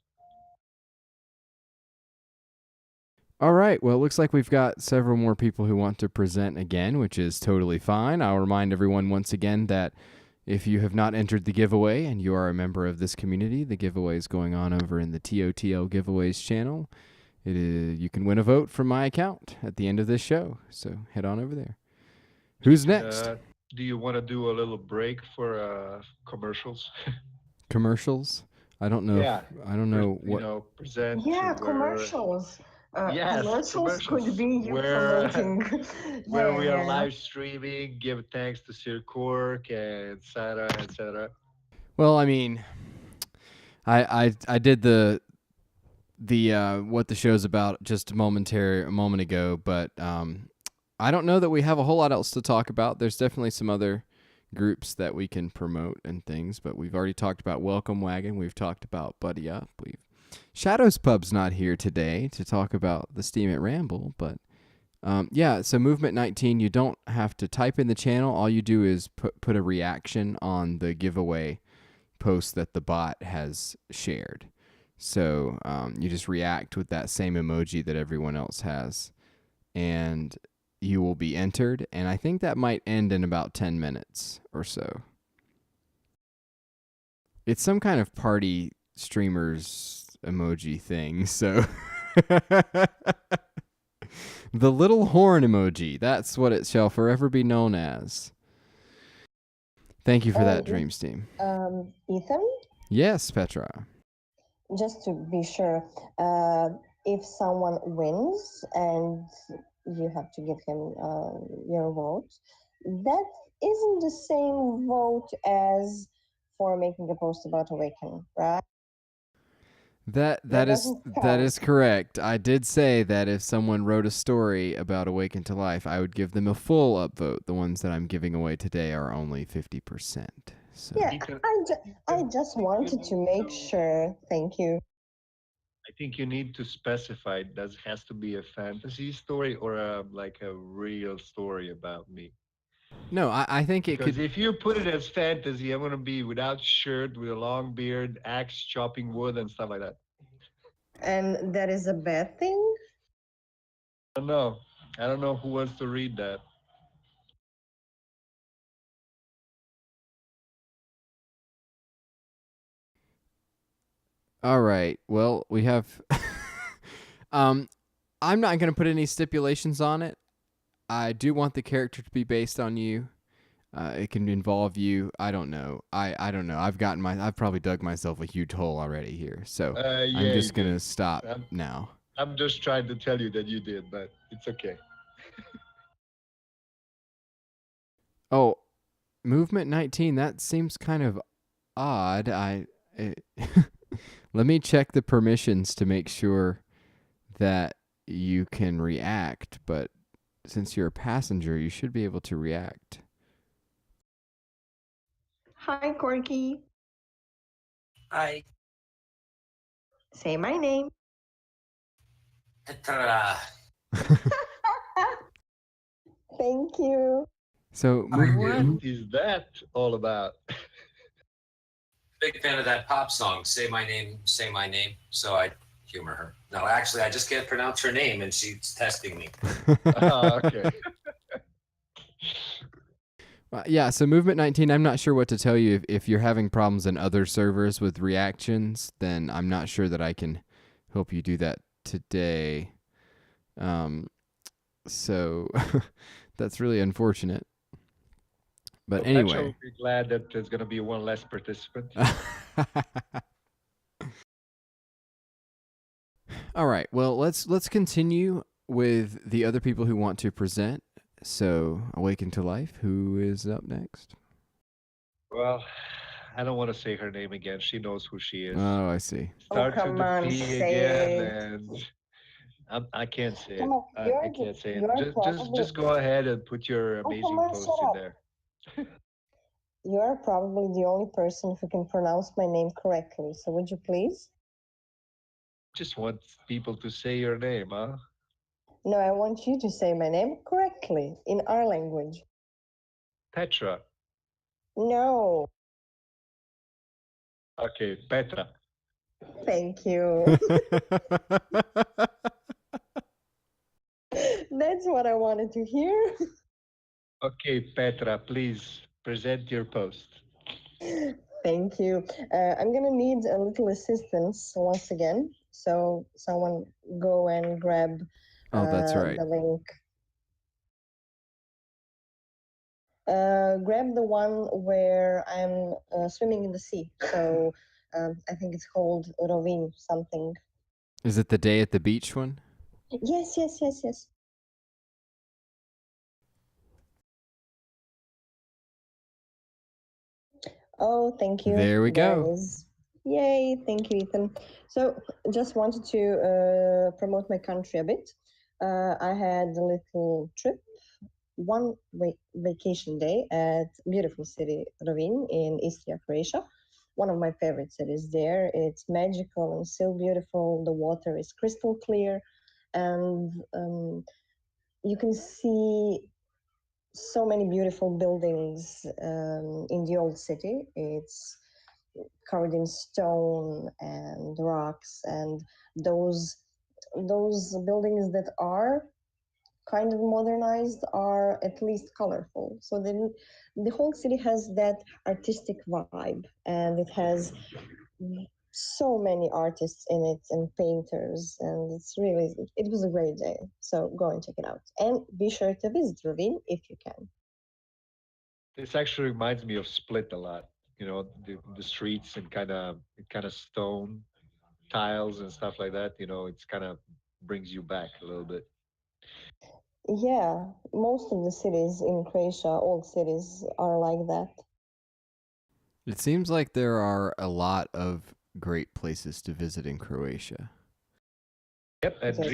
All right. Well, it looks like we've got several more people who want to present again, which is totally fine. I'll remind everyone once again that if you have not entered the giveaway and you are a member of this community, the giveaway is going on over in the TOTL Giveaways channel. You can win a vote from my account at the end of this show. So head on over there. Who's next? Do you want to do a little break for commercials? Commercials? I don't know. Yeah. I don't know what. Present. Yeah, commercials. Yes, commercials could be you promoting. Where we are live streaming, give thanks to Sir Cork, and etc. etc. Well, I mean, I did the what the show's about just a moment ago, but I don't know that we have a whole lot else to talk about. There's definitely some other groups that we can promote and things, but we've already talked about Welcome Wagon. We've talked about Buddy Up. Shadows Pub's not here today to talk about the Steam at Ramble, but yeah, so Movement 19, you don't have to type in the channel. All you do is put a reaction on the giveaway post that the bot has shared. So you just react with that same emoji that everyone else has, and you will be entered. And I think that might end in about 10 minutes or so. It's some kind of party streamers emoji thing, so the little horn emoji, that's what it shall forever be known as. Thank you for that, Dreams team. Ethan? Yes, Petra. Just to be sure, if someone wins and you have to give him your vote, that isn't the same vote as for making a post about Awaken, right? That is correct. I did say that if someone wrote a story about Awaken to Life, I would give them a full upvote. The ones that I'm giving away today are only 50%. So. Yeah, I just wanted to make sure. Thank you. I think you need to specify, has to be a fantasy story or a real story about me. No, I think it could. Because if you put it as fantasy, I'm going to be without shirt, with a long beard, axe chopping wood and stuff like that. And that is a bad thing? I don't know. I don't know who wants to read that. All right. Well, we have I'm not going to put any stipulations on it. I do want the character to be based on you. It can involve you. I don't know. I don't know. I've probably dug myself a huge hole already here. So yeah, I'm just going to stop now. I'm just trying to tell you that you did, but it's okay. Oh, Movement 19, that seems kind of odd. Let me check the permissions to make sure that you can react, but since you're a passenger, you should be able to react. Hi, Corky. Hi. Say my name. Ta-da. Thank you. So What is that all about? Big fan of that pop song, Say My Name, Say My Name. So I humor her. No, actually, I just can't pronounce her name, and she's testing me. Okay. Yeah, so Movement 19, I'm not sure what to tell you. If you're having problems in other servers with reactions, then I'm not sure that I can help you do that today. So that's really unfortunate. But Well, Petra anyway. will be glad that there's going to be one less participant. All right. Well, let's continue with the other people who want to present. So, Awaken to Life, who is up next? Well, I don't want to say her name again. She knows who she is. Oh, I see. Starts come with the on, P say again, it. and I can't say it. Come on, I can't say it. you're Just go ahead and put your come amazing on, post shut in up. there. You are probably the only person who can pronounce my name correctly. So would you please? Just want people to say your name, huh? No, I want you to say my name correctly in our language. Petra. No. Okay, Petra. Thank you. That's what I wanted to hear. Okay, Petra, please present your post. Thank you. I'm gonna need a little assistance once again. So someone go and grab Oh, that's right. the link. Grab the one where I'm swimming in the sea. So I think it's called Rovin something. Is it the day at the beach one? Yes. Oh, thank you. There we go. Guys. Yay, thank you, Ethan. So just wanted to promote my country a bit. I had a little trip, one vacation day at beautiful city Rovin in Istria, Croatia. One of my favorite cities there. It's magical and so beautiful. The water is crystal clear, and you can see so many beautiful buildings in the old city. It's covered in stone and rocks, and those buildings that are kind of modernized are at least colorful. So then the whole city has that artistic vibe, and it has so many artists in it and painters, and it was a great day. So go and check it out, and be sure to visit Rovin if you can. This actually reminds me of Split a lot. You know, the streets and kind of stone tiles and stuff like that. You know, it's kind of brings you back a little bit. Yeah, most of the cities in Croatia, old cities, are like that. It seems like there are a lot of great places to visit in Croatia. Yep, and Yes,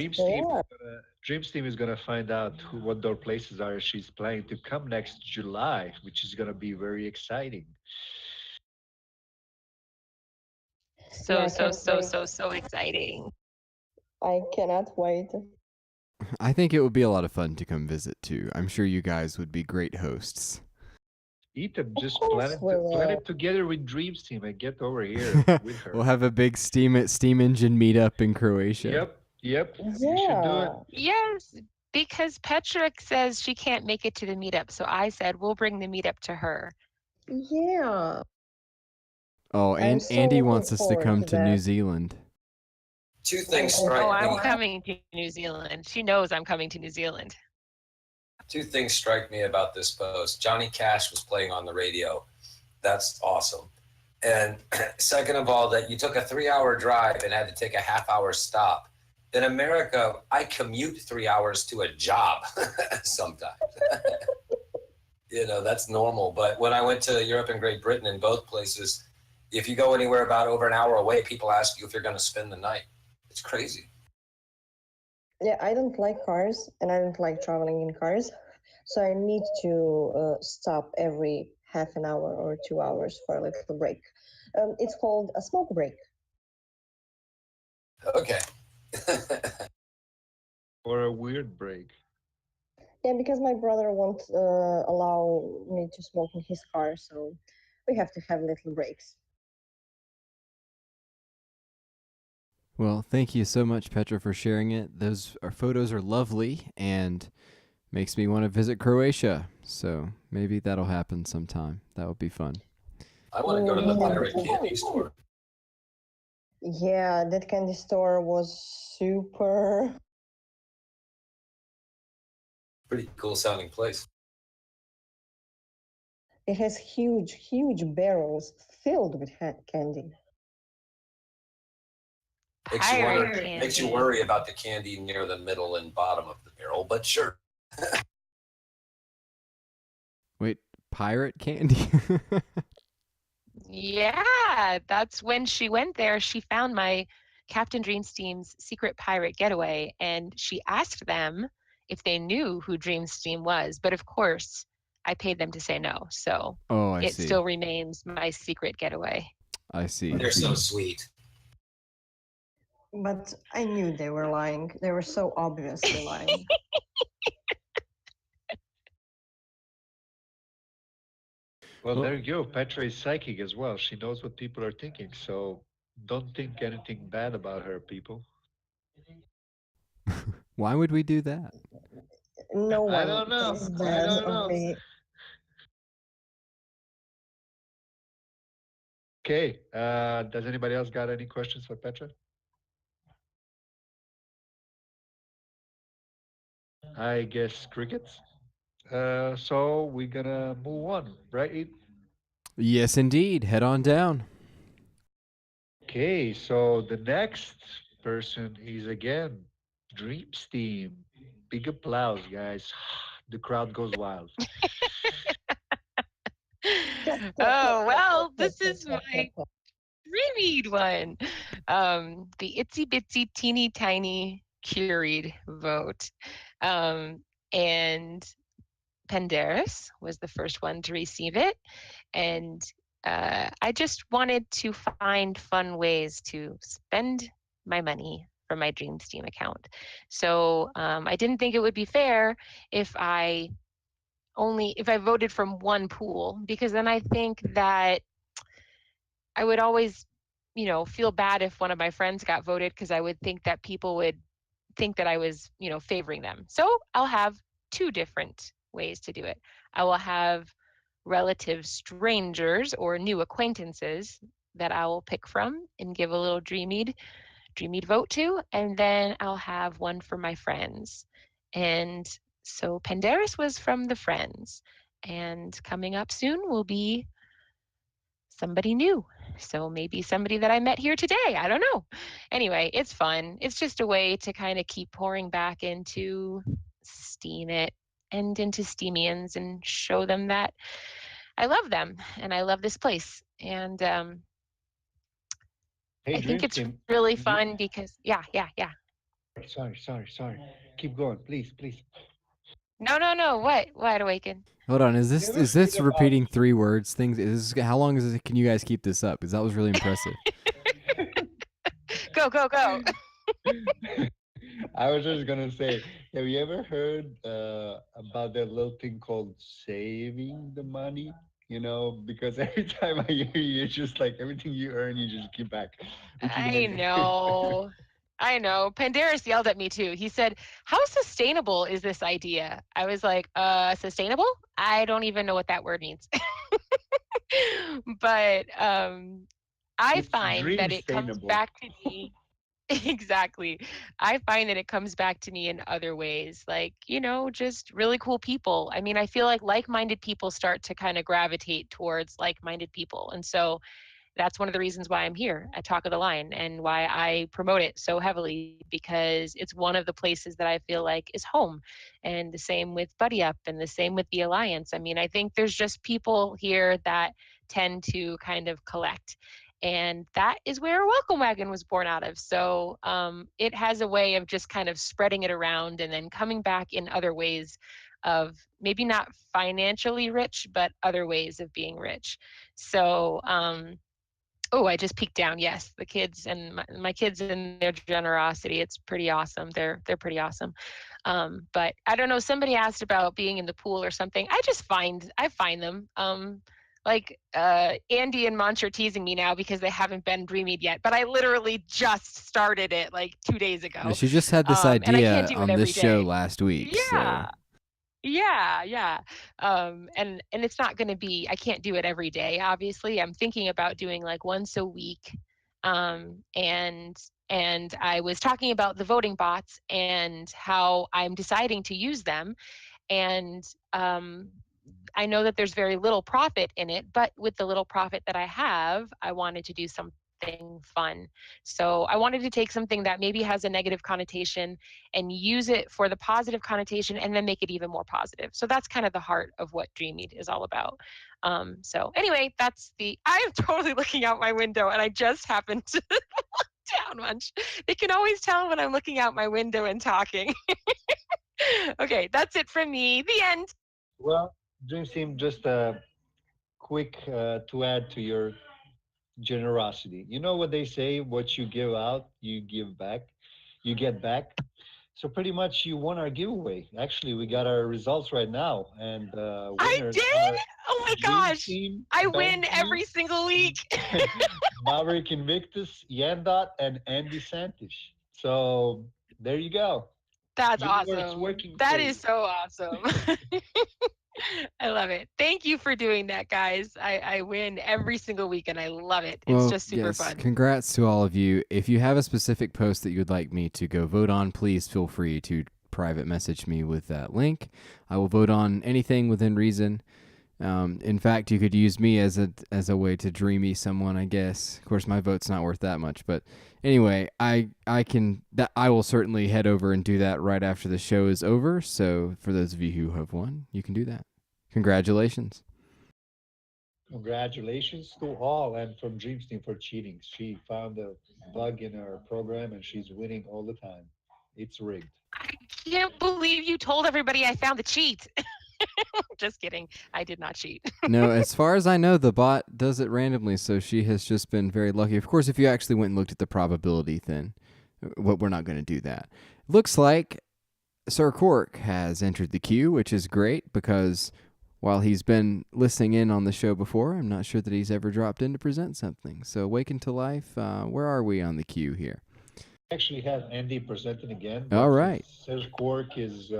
Dreams Team is gonna find out what their places are. She's planning to come next July, which is gonna be very exciting. Yeah, I So can't wait. exciting. I cannot wait. I think it would be a lot of fun to come visit too. I'm sure you guys would be great hosts. Ethan, just course we plan will. it together with Dreams Team and get over here with her. We'll have a big steam engine meetup in Croatia. Yep. You should do it. Yeah. Yes, because Petra says she can't make it to the meetup. So I said we'll bring the meetup to her. Yeah. Oh, I'm and so Andy looking wants us to forward come to to that. New Zealand. Two things Oh, Oh, strike I'm me. coming to New Zealand. She knows I'm coming to New Zealand. Two things strike me about this post. Johnny Cash was playing on the radio. That's awesome. And second of all, that you took a 3-hour drive and had to take a half-hour stop. In America, I commute 3 hours to a job sometimes. You know, that's normal. But when I went to Europe and Great Britain, in both places, If you go anywhere about over an hour away, people ask you if you're going to spend the night. It's crazy. Yeah, I don't like cars and I don't like traveling in cars. So I need to stop every half an hour or 2 hours for a little break. It's called a smoke break. Okay. Or a weird break. Yeah, because my brother won't allow me to smoke in his car, so we have to have little breaks. Well, thank you so much, Petra, for sharing it. Those photos are lovely and makes me want to visit Croatia. So maybe that'll happen sometime. That would be fun. I want to go to the pirate candy store. Yeah, that candy store was super. Pretty cool sounding place. It has huge, huge barrels filled with candy. Pirate Makes you candy. worry about the candy near the middle and bottom of the barrel, but sure. Wait, pirate candy? Yeah, that's when she went there. She found my Captain Dreamsteam's secret pirate getaway, and she asked them if they knew who Dreamsteam was. But of course, I paid them to say no. So Oh, I it see. still remains my secret getaway. I see. They're so sweet. But I knew they were lying. They were so obviously lying. Well, there you go. Petra is psychic as well. She knows what people are thinking. So don't think anything bad about her, people. Why would we do that? No one I don't know. thinks I bad don't of know. me. Okay. Does anybody else got any questions for Petra? I guess crickets. So we're gonna move on, right? Yes, indeed. Head on down. Okay, so the next person is again Dreamsteam. Big applause, guys. The crowd goes wild. Oh, well, this is my reread one. The itsy bitsy teeny tiny curried vote. And Penderis was the first one to receive it. And I just wanted to find fun ways to spend my money from my Dreamsteam account. So I didn't think it would be fair if I voted from one pool, because then I think that I would always, feel bad if one of my friends got voted, because I would think that people would think that I was, favoring them. So I'll have two different ways to do it. I will have relative strangers or new acquaintances that I will pick from and give a little dreamied vote to, and then I'll have one for my friends. And so Penderis was from the friends, and coming up soon will be somebody new. So maybe somebody that I met here today. I don't know. Anyway, it's fun. It's just a way to kind of keep pouring back into Steam it and into Steamians and show them that I love them and I love this place. And Hey, I think it's Dreamsteam. really fun because, yeah. Sorry. Keep going, please. No. What, Awaken? Hold on. You Is ever this heard about- repeating 3 words things? How long is it? Can you guys keep this up? Because that was really impressive. Go. I was just gonna say, have you ever heard about that little thing called saving the money? Because every time I hear you, it's just like everything you earn, you just give back. which is I amazing. know. Penderis yelled at me too. He said, "How sustainable is this idea?" I was like, sustainable? I don't even know what that word means." But I It's find that it comes dream-stainable. back to me. Exactly. I find that it comes back to me in other ways, like, just really cool people. I mean, I feel like-minded people start to kind of gravitate towards like-minded people. And so that's one of the reasons why I'm here at Talk of the Line and why I promote it so heavily, because it's one of the places that I feel like is home. And the same with Buddy Up and the same with the Alliance. I mean, I think there's just people here that tend to kind of collect. And that is where Welcome Wagon was born out of. So it has a way of just kind of spreading it around and then coming back in other ways of maybe not financially rich, but other ways of being rich. So, oh, I just peeked down. Yes, the kids and my kids and their generosity. It's pretty awesome. They're pretty awesome. But I don't know. Somebody asked about being in the pool or something. I find them. Like Andy and Monch are teasing me now because they haven't been dreamied yet, but I literally just started it like 2 days ago. Yeah, she just had this And I can't idea do on it every this show day. last week. Yeah. So Yeah. And it's not going to be, I can't do it every day, obviously. I'm thinking about doing like once a week. And I was talking about the voting bots and how I'm deciding to use them. And I know that there's very little profit in it, but with the little profit that I have, I wanted to do something fun. So I wanted to take something that maybe has a negative connotation and use it for the positive connotation and then make it even more positive. So that's kind of the heart of what Dream Eat is all about. So anyway, I'm totally looking out my window and I just happened to look down much. They can always tell when I'm looking out my window and talking. Okay, that's it from me. The end. Well, Dream Team, just quick to add to your generosity. You know what they say? What you give out, you give back. You get back. So pretty much, you won our giveaway. Actually, we got our results right now, and I winners did? are Oh my Dream gosh. Team, I win Benji, every single week. Maverick Invictus, Yandot, and Andy Santish. So there you go. That's Universe awesome. working That for is you. so awesome. I love it. Thank you for doing that, guys. I win every single week and I love it. It's well, just super yes, fun. congrats to all of you. If you have a specific post that you'd like me to go vote on, please feel free to private message me with that link. I will vote on anything within reason. In fact, you could use me as a way to dreamy someone, I guess. Of course, my vote's not worth that much, but anyway, I will certainly head over and do that right after the show is over. So for those of you who have won, you can do that. Congratulations. Congratulations to all, and from Dreams Team for cheating. She found a bug in our program, and she's winning all the time. It's rigged. I can't believe you told everybody I found the cheat. Just kidding. I did not cheat. No, as far as I know, the bot does it randomly, so she has just been very lucky. Of course, if you actually went and looked at the probability, then we're not going to do that. Looks like Sir Cork has entered the queue, which is great because while he's been listening in on the show before, I'm not sure that he's ever dropped in to present something. So, AwakentoLife, where are we on the queue here? Actually have Andy presenting again. All right. Sir Cork is,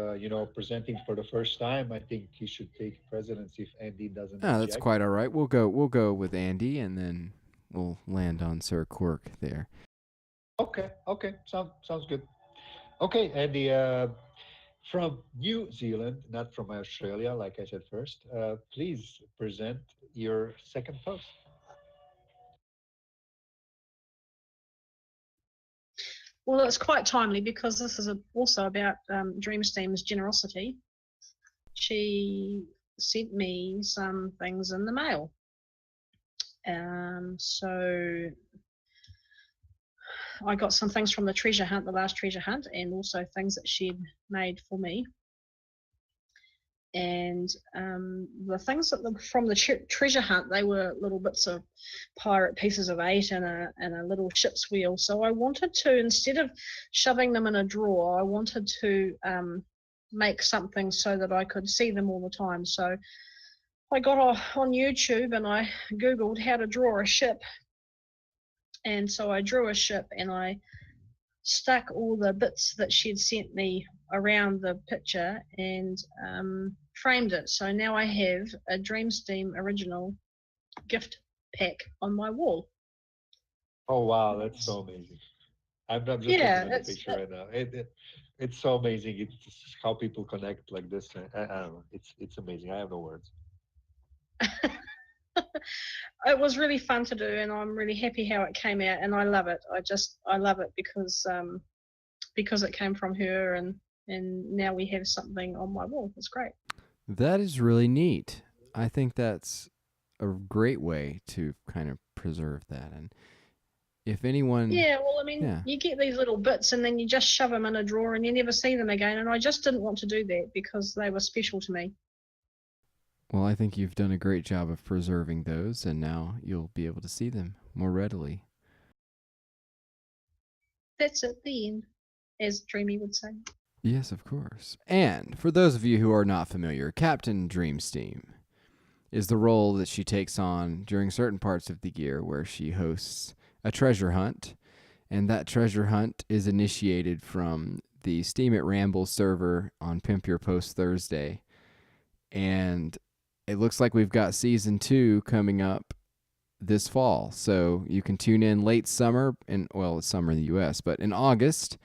presenting for the first time. I think he should take precedence if Andy doesn't Oh, that's object. quite all right. We'll go with Andy, and then we'll land on Sir Cork there. Okay. Sounds good. Okay, Andy, from New Zealand, not from Australia, like I said first, please present your second post. Well, it's quite timely because this is also about Dreamsteam's generosity. She sent me some things in the mail. So I got some things from the treasure hunt, the last treasure hunt, and also things that she'd made for me. And the things from the treasure hunt, they were little bits of pirate pieces of 8 and a little ship's wheel. So I wanted to, instead of shoving them in a drawer, I wanted to make something so that I could see them all the time. So I got on YouTube and I Googled how to draw a ship. And so I drew a ship and I stuck all the bits that she'd sent me around the picture and framed it. So now I have a Dreamsteam original gift pack on my wall. Oh, wow, that's so amazing. I'm just looking at the picture right now. It's so amazing. It's how people connect like this. I don't know. It's amazing. I have no words. It was really fun to do, and I'm really happy how it came out, and I love it. I love it because it came from her, and now we have something on my wall. It's great. That is really neat. I think that's a great way to kind of preserve that. And if anyone, Yeah, well, I mean, you get these little bits and then you just shove them in a drawer and you never see them again. And I just didn't want to do that because they were special to me. well, I think you've done a great job of preserving those, and now you'll be able to see them more readily. That's at the end, as Dreamy would say. Yes, of course. And for those of you who are not familiar, Captain Dreamsteam is the role that she takes on during certain parts of the year where she hosts a treasure hunt. And that treasure hunt is initiated from the Steam at Ramble server on Pimp Your Post Thursday. And it looks like we've got season 2 coming up this fall. So you can tune in late summer, it's summer in the US, but in August,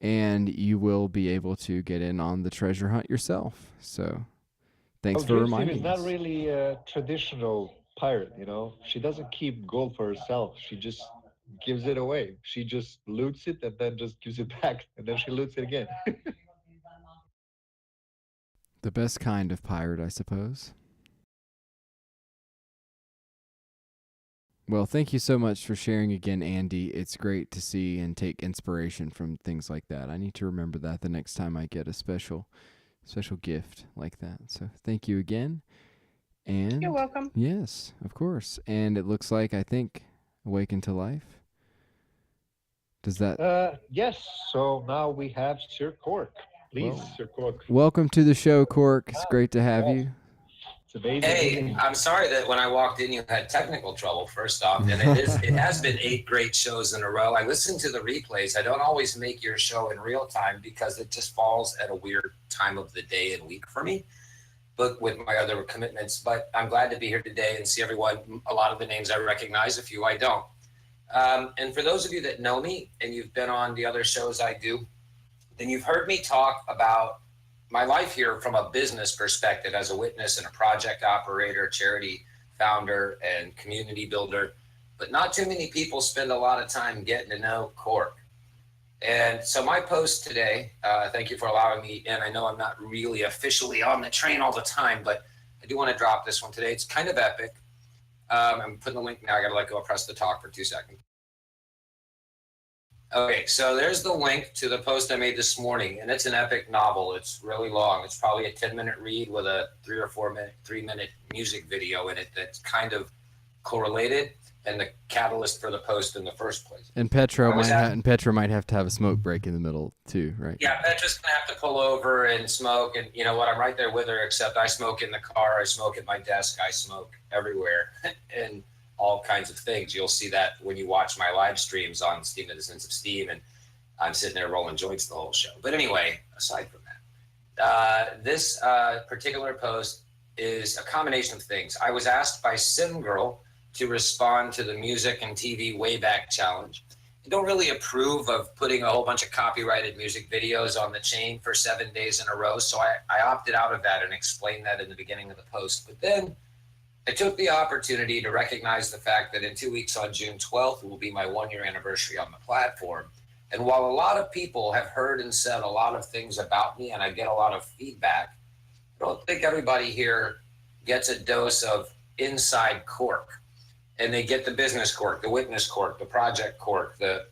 and you will be able to get in on the treasure hunt yourself. So thanks for reminding us. She's not really a traditional pirate, you know. She doesn't keep gold for herself. She just gives it away. She just loots it and then just gives it back, and then she loots it again. The best kind of pirate, I suppose. Well, thank you so much for sharing again, Andy. It's great to see and take inspiration from things like that. I need to remember that the next time I get a special gift like that. So thank you again. And you're welcome. Yes, of course. And it looks like, I think, AwakentoLife. Does that? Yes. So now we have Sir Cork. Please, Sir Cork. Welcome to the show, Cork. It's great to have you. It's amazing. Hey, I'm sorry that when I walked in, you had technical trouble, first off. And it has been 8 great shows in a row. I listen to the replays. I don't always make your show in real time because it just falls at a weird time of the day and week for me, but with my other commitments. But I'm glad to be here today and see everyone. A lot of the names I recognize, a few I don't. And for those of you that know me and you've been on the other shows I do, then you've heard me talk about my life here from a business perspective as a witness and a project operator, charity founder, and community builder. But not too many people spend a lot of time getting to know Cork. And so my post today, thank you for allowing me in. I know I'm not really officially on the train all the time, but I do want to drop this one today. It's kind of epic. I'm putting the link now. I got to let go and press the talk for 2 seconds. Okay, so there's the link to the post I made this morning, and it's an epic novel. It's really long. It's probably a 10-minute read with a 3-minute music video in it that's kind of correlated and the catalyst for the post in the first place. And Petra might have to have a smoke break in the middle too, right? Yeah, Petra's gonna have to pull over and smoke, and you know what? I'm right there with her. Except I smoke in the car, I smoke at my desk, I smoke everywhere, and all kinds of things. You'll see that when you watch my live streams on Steam and the Sense of Steam, and I'm sitting there rolling joints the whole show. But anyway, aside from that, this particular post is a combination of things. I was asked by Sim Girl to respond to the Music and TV Wayback Challenge. I don't really approve of putting a whole bunch of copyrighted music videos on the chain for 7 days in a row, so I opted out of that and explained that in the beginning of the post. But then I took the opportunity to recognize the fact that in 2 weeks on June 12th will be my 1-year anniversary on the platform. And while a lot of people have heard and said a lot of things about me and I get a lot of feedback, I don't think everybody here gets a dose of inside Cork. And they get the business Cork, the witness Cork, the project Cork, the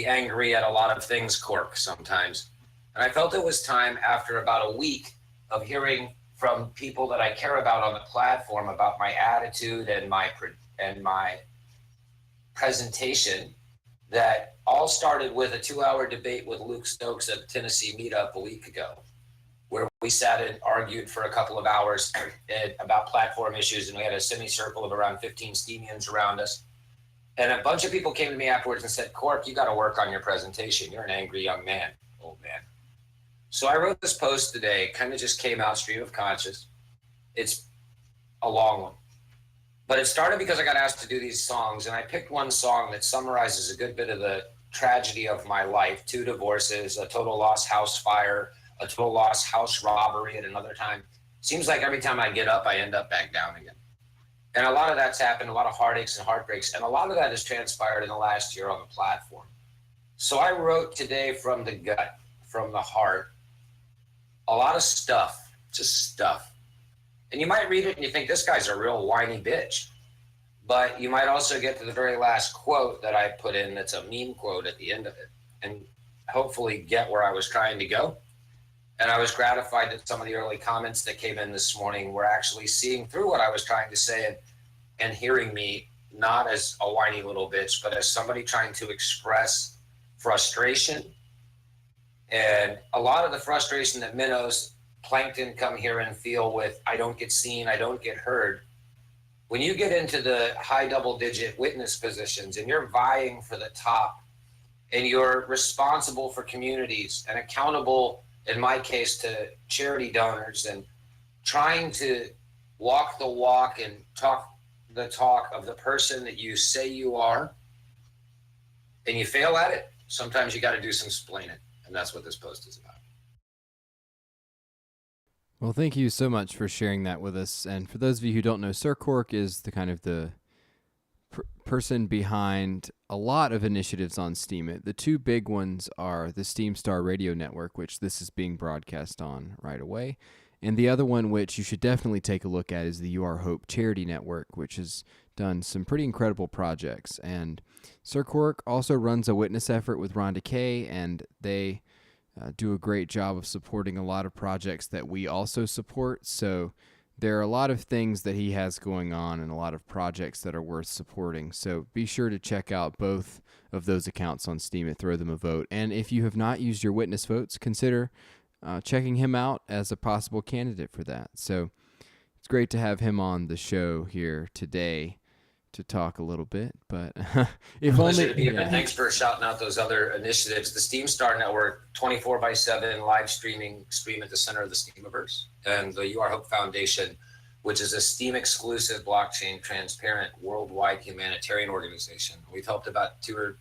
angry at a lot of things Cork sometimes. And I felt it was time, after about a week of hearing from people that I care about on the platform about my attitude and my presentation, that all started with a 2-hour debate with Luke Stokes at the Tennessee meetup a week ago, where we sat and argued for a couple of hours about platform issues, and we had a semicircle of around 15 Steamians around us. And a bunch of people came to me afterwards and said, Cork, you got to work on your presentation. You're an angry young man, old man. So I wrote this post today, kind of just came out stream of conscious. It's a long one. But it started because I got asked to do these songs, and I picked one song that summarizes a good bit of the tragedy of my life: 2 divorces, a total loss house fire, a total loss house robbery at another time. Seems like every time I get up, I end up back down again. And a lot of that's happened, a lot of heartaches and heartbreaks, and a lot of that has transpired in the last year on the platform. So I wrote today from the gut, from the heart, a lot of stuff, just stuff. And you might read it and you think, this guy's a real whiny bitch. but you might also get to the very last quote that I put in that's a meme quote at the end of it, and hopefully get where I was trying to go. And I was gratified that some of the early comments that came in this morning were actually seeing through what I was trying to say and hearing me not as a whiny little bitch, but as somebody trying to express frustration. And a lot of the frustration that minnows, plankton come here and feel with, I don't get seen, I don't get heard. When you get into the high double-digit witness positions and you're vying for the top and you're responsible for communities and accountable, in my case, to charity donors and trying to walk the walk and talk the talk of the person that you say you are, and you fail at it, sometimes you got to do some splaining, and that's what this post is about. Well, thank you so much for sharing that with us. And for those of you who don't know, Sir Cork is the kind of the person behind a lot of initiatives on Steemit. The two big ones are the Steam Star Radio Network, which this is being broadcast on right away. And the other one, which you should definitely take a look at, is the You Are Hope Charity Network, which has done some pretty incredible projects. And Sir Cork also runs a witness effort with Rhonda Kay, and they do a great job of supporting a lot of projects that we also support. So there are a lot of things that he has going on and a lot of projects that are worth supporting. So be sure to check out both of those accounts on Steam and throw them a vote. And if you have not used your witness votes, consider checking him out as a possible candidate for that. So it's great to have him on the show here today to talk a little bit. But if only, to be here. Thanks for shouting out those other initiatives. The Steam Star Network, 24/7 live stream at the center of the Steamiverse, and the You Are Hope Foundation, which is a Steam exclusive, blockchain transparent, worldwide humanitarian organization. We've helped about a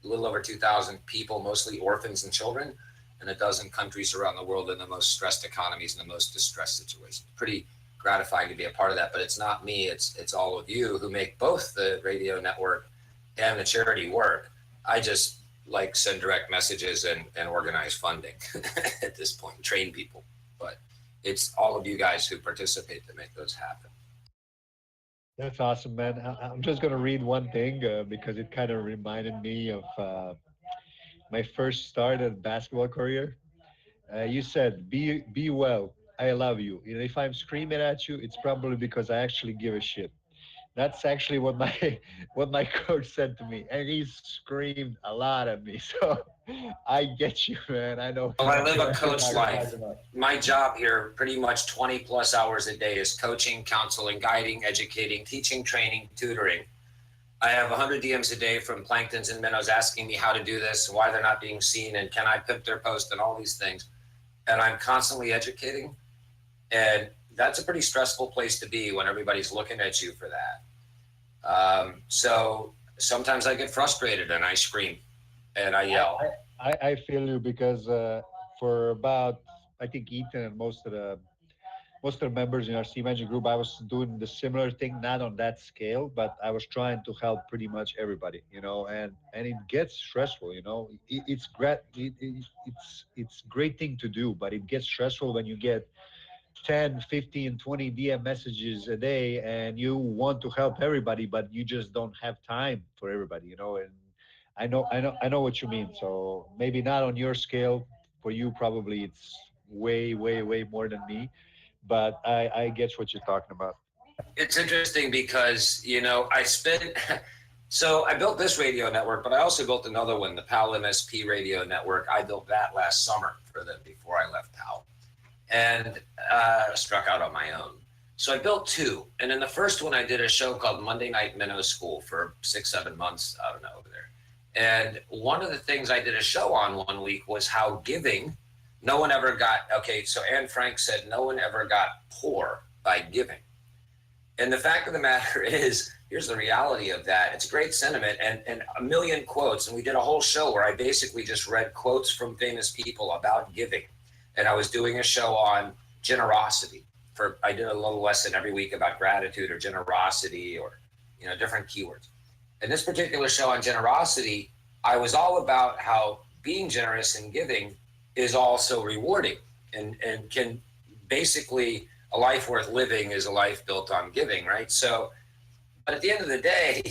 little over 2,000 people, mostly orphans and children, in a dozen countries around the world in the most stressed economies and the most distressed situations. Pretty gratifying to be a part of that, but it's not me, it's all of you who make both the radio network and the charity work. I just send direct messages and organize funding at this point, train people, but it's all of you guys who participate to make those happen. That's awesome, man. I'm just going to read one thing because it kind of reminded me of my first start at basketball career. You said, be well, I love you. And if I'm screaming at you, it's probably because I actually give a shit. That's actually what my coach said to me, and he screamed a lot at me. So I get you, man. I know. Well, I live a coach life. My job here, pretty much 20 plus hours a day, is coaching, counseling, guiding, educating, teaching, training, tutoring. I have 100 DMs a day from planktons and minnows asking me how to do this, why they're not being seen, and can I pimp their post and all these things. And I'm constantly educating. And that's a pretty stressful place to be when everybody's looking at you for that. So sometimes I get frustrated and I scream and I yell. I feel you because for about, I think Ethan and most of the members in our Steam Engine group, I was doing the similar thing, not on that scale, but I was trying to help pretty much everybody, and it gets stressful, it's great. It's great thing to do, but it gets stressful when you get 10, 15, 20 DM messages a day and you want to help everybody, but you just don't have time for everybody, and I know what you mean. So maybe not on your scale. For you, probably it's way, way, way more than me. But I get what you're talking about. It's interesting because, so I built this radio network, but I also built another one, the PAL MSP radio network. I built that last summer for them before I left PAL and struck out on my own. So I built two. And in the first one, I did a show called Monday Night Minnow School for 6-7 months, I don't know, over there. And one of the things I did a show on one week was how giving, no one ever got, so Anne Frank said no one ever got poor by giving. And the fact of the matter is, here's the reality of that. It's a great sentiment and a million quotes. And we did a whole show where I basically just read quotes from famous people about giving. And I was doing a show on generosity. I did a little lesson every week about gratitude or generosity or, different keywords. In this particular show on generosity, I was all about how being generous and giving is also rewarding and can basically, a life worth living is a life built on giving, right? So But at the end of the day,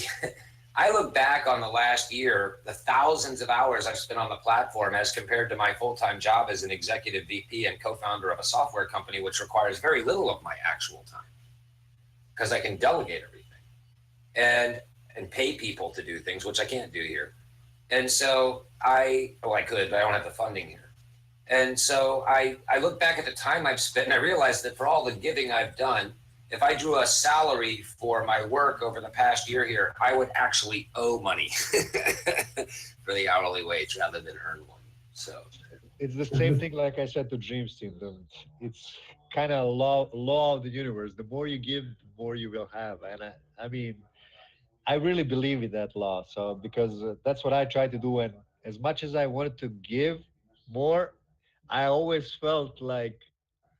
I look back on the last year, the thousands of hours I've spent on the platform as compared to my full-time job as an executive VP and co-founder of a software company, which requires very little of my actual time because I can delegate everything and pay people to do things, which I can't do here. And so I could, but I don't have the funding here. And so I look back at the time I've spent and I realized that for all the giving I've done, if I drew a salary for my work over the past year here, I would actually owe money for the hourly wage rather than earn one. So it's the same thing like I said to Dreams Team. It's kind of law of the universe. The more you give, the more you will have. And I mean, I really believe in that law. So because that's what I try to do. And as much as I wanted to give more, I always felt like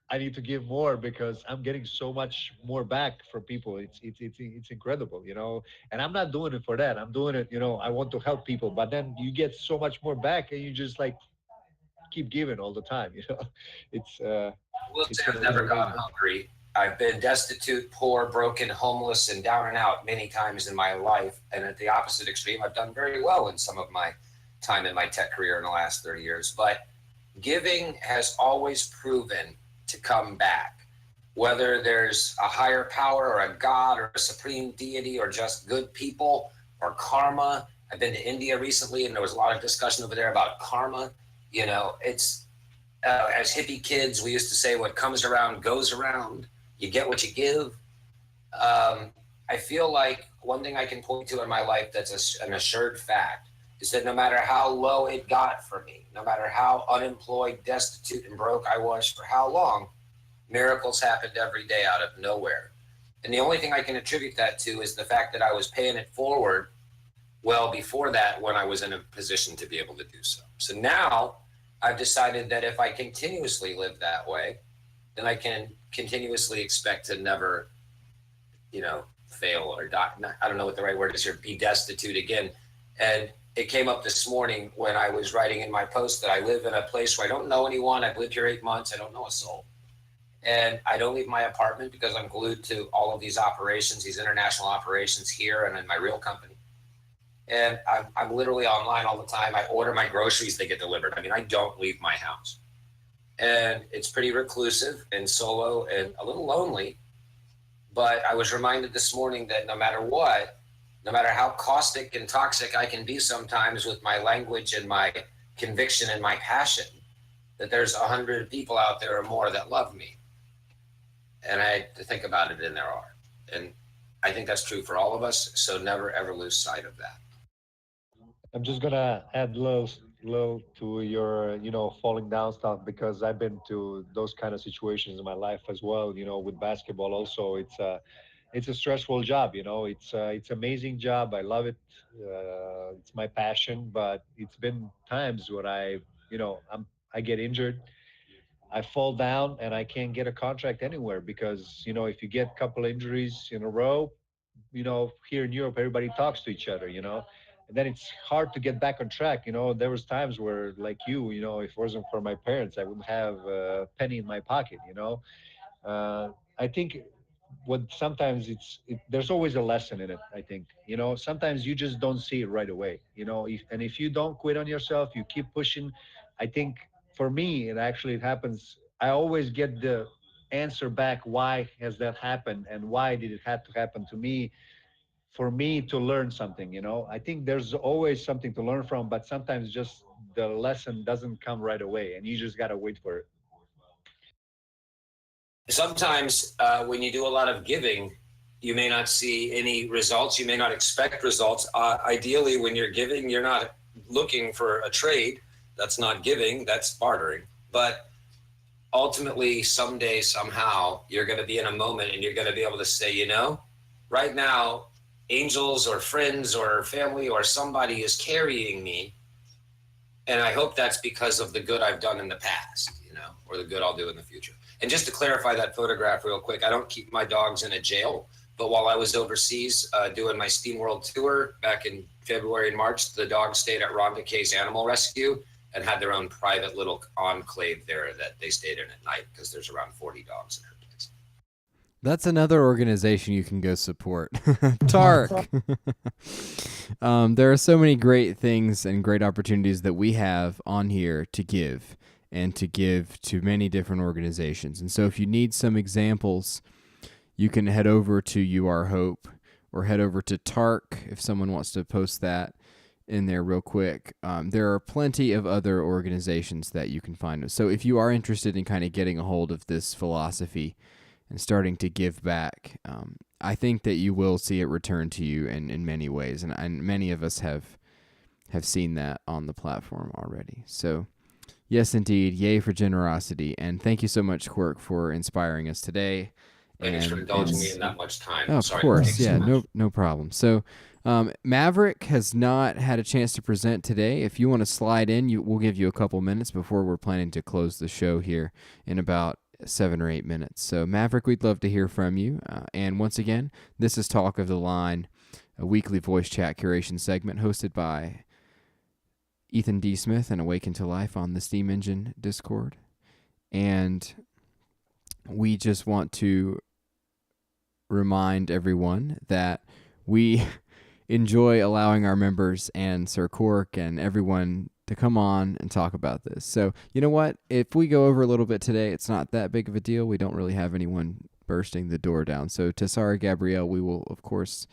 I need to give more because I'm getting so much more back from people. It's incredible, you know. And I'm not doing it for that. I'm doing it, you know. I want to help people, but then you get so much more back, and you just like keep giving all the time, you know. It's I will it's say I've never gone hungry. I've been destitute, poor, broken, homeless, and down and out many times in my life. And at the opposite extreme, I've done very well in some of my time in my tech career in the last 30 years. But giving has always proven to come back, whether there's a higher power or a God or a supreme deity or just good people or karma. I've been to India recently and there was a lot of discussion over there about karma. You know, it's as hippie kids, we used to say, what comes around goes around. You get what you give. I feel like one thing I can point to in my life that's an assured fact is that no matter how low it got for me, no matter how unemployed, destitute, and broke I was for how long, miracles happened every day out of nowhere. And the only thing I can attribute that to is the fact that I was paying it forward well before that when I was in a position to be able to do so. So now I've decided that if I continuously live that way, then I can continuously expect to never, you know, fail or die. I don't know what the right word is here, be destitute again. And it came up this morning when I was writing in my post that I live in a place where I don't know anyone. I've lived here 8 months. I don't know a soul. And I don't leave my apartment because I'm glued to all of these operations, these international operations here and in my real company. And I'm literally online all the time. I order my groceries, they get delivered. I mean, I don't leave my house. And it's pretty reclusive and solo and a little lonely. But I was reminded this morning that no matter what, no matter how caustic and toxic I can be sometimes with my language and my conviction and my passion, that there's 100 people out there or more that love me. And I had to think about it, and there are. And I think that's true for all of us. So never, ever lose sight of that. I'm just gonna add little to your, you know, falling down stuff because I've been to those kind of situations in my life as well. You know, with basketball also, it's a stressful job. You know, it's amazing job. I love it. It's my passion, but it's been times when I get injured. I fall down and I can't get a contract anywhere because, you know, if you get a couple injuries in a row, you know, here in Europe, everybody talks to each other, you know, and then it's hard to get back on track. You know, there was times where like you know, if it wasn't for my parents, I wouldn't have a penny in my pocket, you know. I think what sometimes there's always a lesson in it. I think, you know, sometimes you just don't see it right away, you know, if you don't quit on yourself, you keep pushing. I think for me, it happens. I always get the answer back. Why has that happened? And why did it have to happen to me? For me to learn something, you know, I think there's always something to learn from, but sometimes just the lesson doesn't come right away and you just got to wait for it. Sometimes when you do a lot of giving, you may not see any results. You may not expect results. Ideally, when you're giving, you're not looking for a trade. That's not giving, that's bartering. But ultimately, someday, somehow, you're going to be in a moment and you're going to be able to say, you know, right now, angels or friends or family or somebody is carrying me. And I hope that's because of the good I've done in the past, you know, or the good I'll do in the future. And just to clarify that photograph real quick, I don't keep my dogs in a jail, but while I was overseas doing my Steam World tour back in February and March, the dogs stayed at Rhonda Kay's Animal Rescue and had their own private little enclave there that they stayed in at night because there's around 40 dogs in her place. That's another organization you can go support. TARC. There are so many great things and great opportunities that we have on here to give and to give to many different organizations. And so if you need some examples, you can head over to You Are Hope or head over to TARC if someone wants to post that in there real quick. There are plenty of other organizations that you can find. So if you are interested in kind of getting a hold of this philosophy and starting to give back, I think that you will see it return to you in many ways. And many of us have seen that on the platform already. So yes, indeed. Yay for generosity. And thank you so much, Quirk, for inspiring us today. Thanks for And indulging me in that much time. of Sorry, course, thanks so yeah, much. no problem. So, Maverick has not had a chance to present today. If you want to slide in, we'll give you a couple minutes before we're planning to close the show here in about 7 or 8 minutes. So, Maverick, we'd love to hear from you. And once again, this is Talk of the Line, a weekly voice chat curation segment hosted by Ethan D. Smith and AwakentoLife on the Steam Engine Discord. And we just want to remind everyone that we enjoy allowing our members and Sir Cork and everyone to come on and talk about this. So, you know what? If we go over a little bit today, it's not that big of a deal. We don't really have anyone bursting the door down. So, Tessara Gabrielle, we will, of course,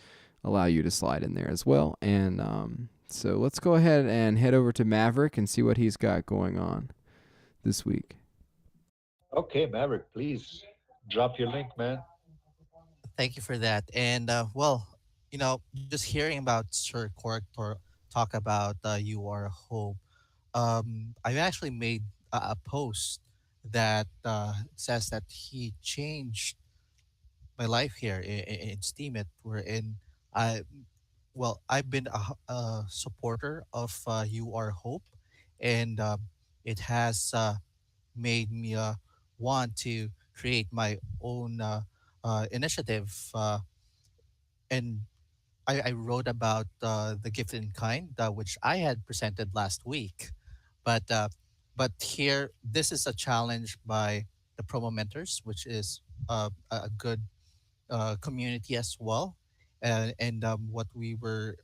allow you to slide in there as well. And so let's go ahead and head over to Maverick and see what he's got going on this week. Okay, Maverick, please drop your link, man. Thank you for that. And well, just hearing about Sir Cork talk about You Are Hope, I actually made a post that says that he changed my life here in Steemit, wherein I, well, I've been a supporter of You Are Hope, and it has made me want to create my own initiative. And I wrote about the gift in kind, which I had presented last week. But here, this is a challenge by the promo mentors, which is a good community as well. And what we were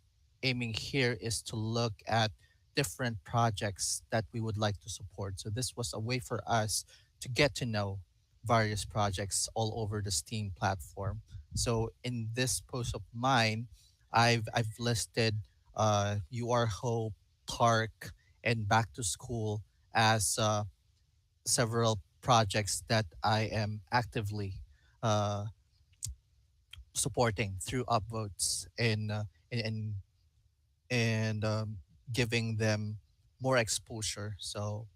aiming here is to look at different projects that we would like to support. So this was a way for us to get to know various projects all over the Steam platform. So in this post of mine, I've listed You Are Hope, TARC, and Back to School as several projects that I am actively uh, supporting through upvotes and giving them more exposure. So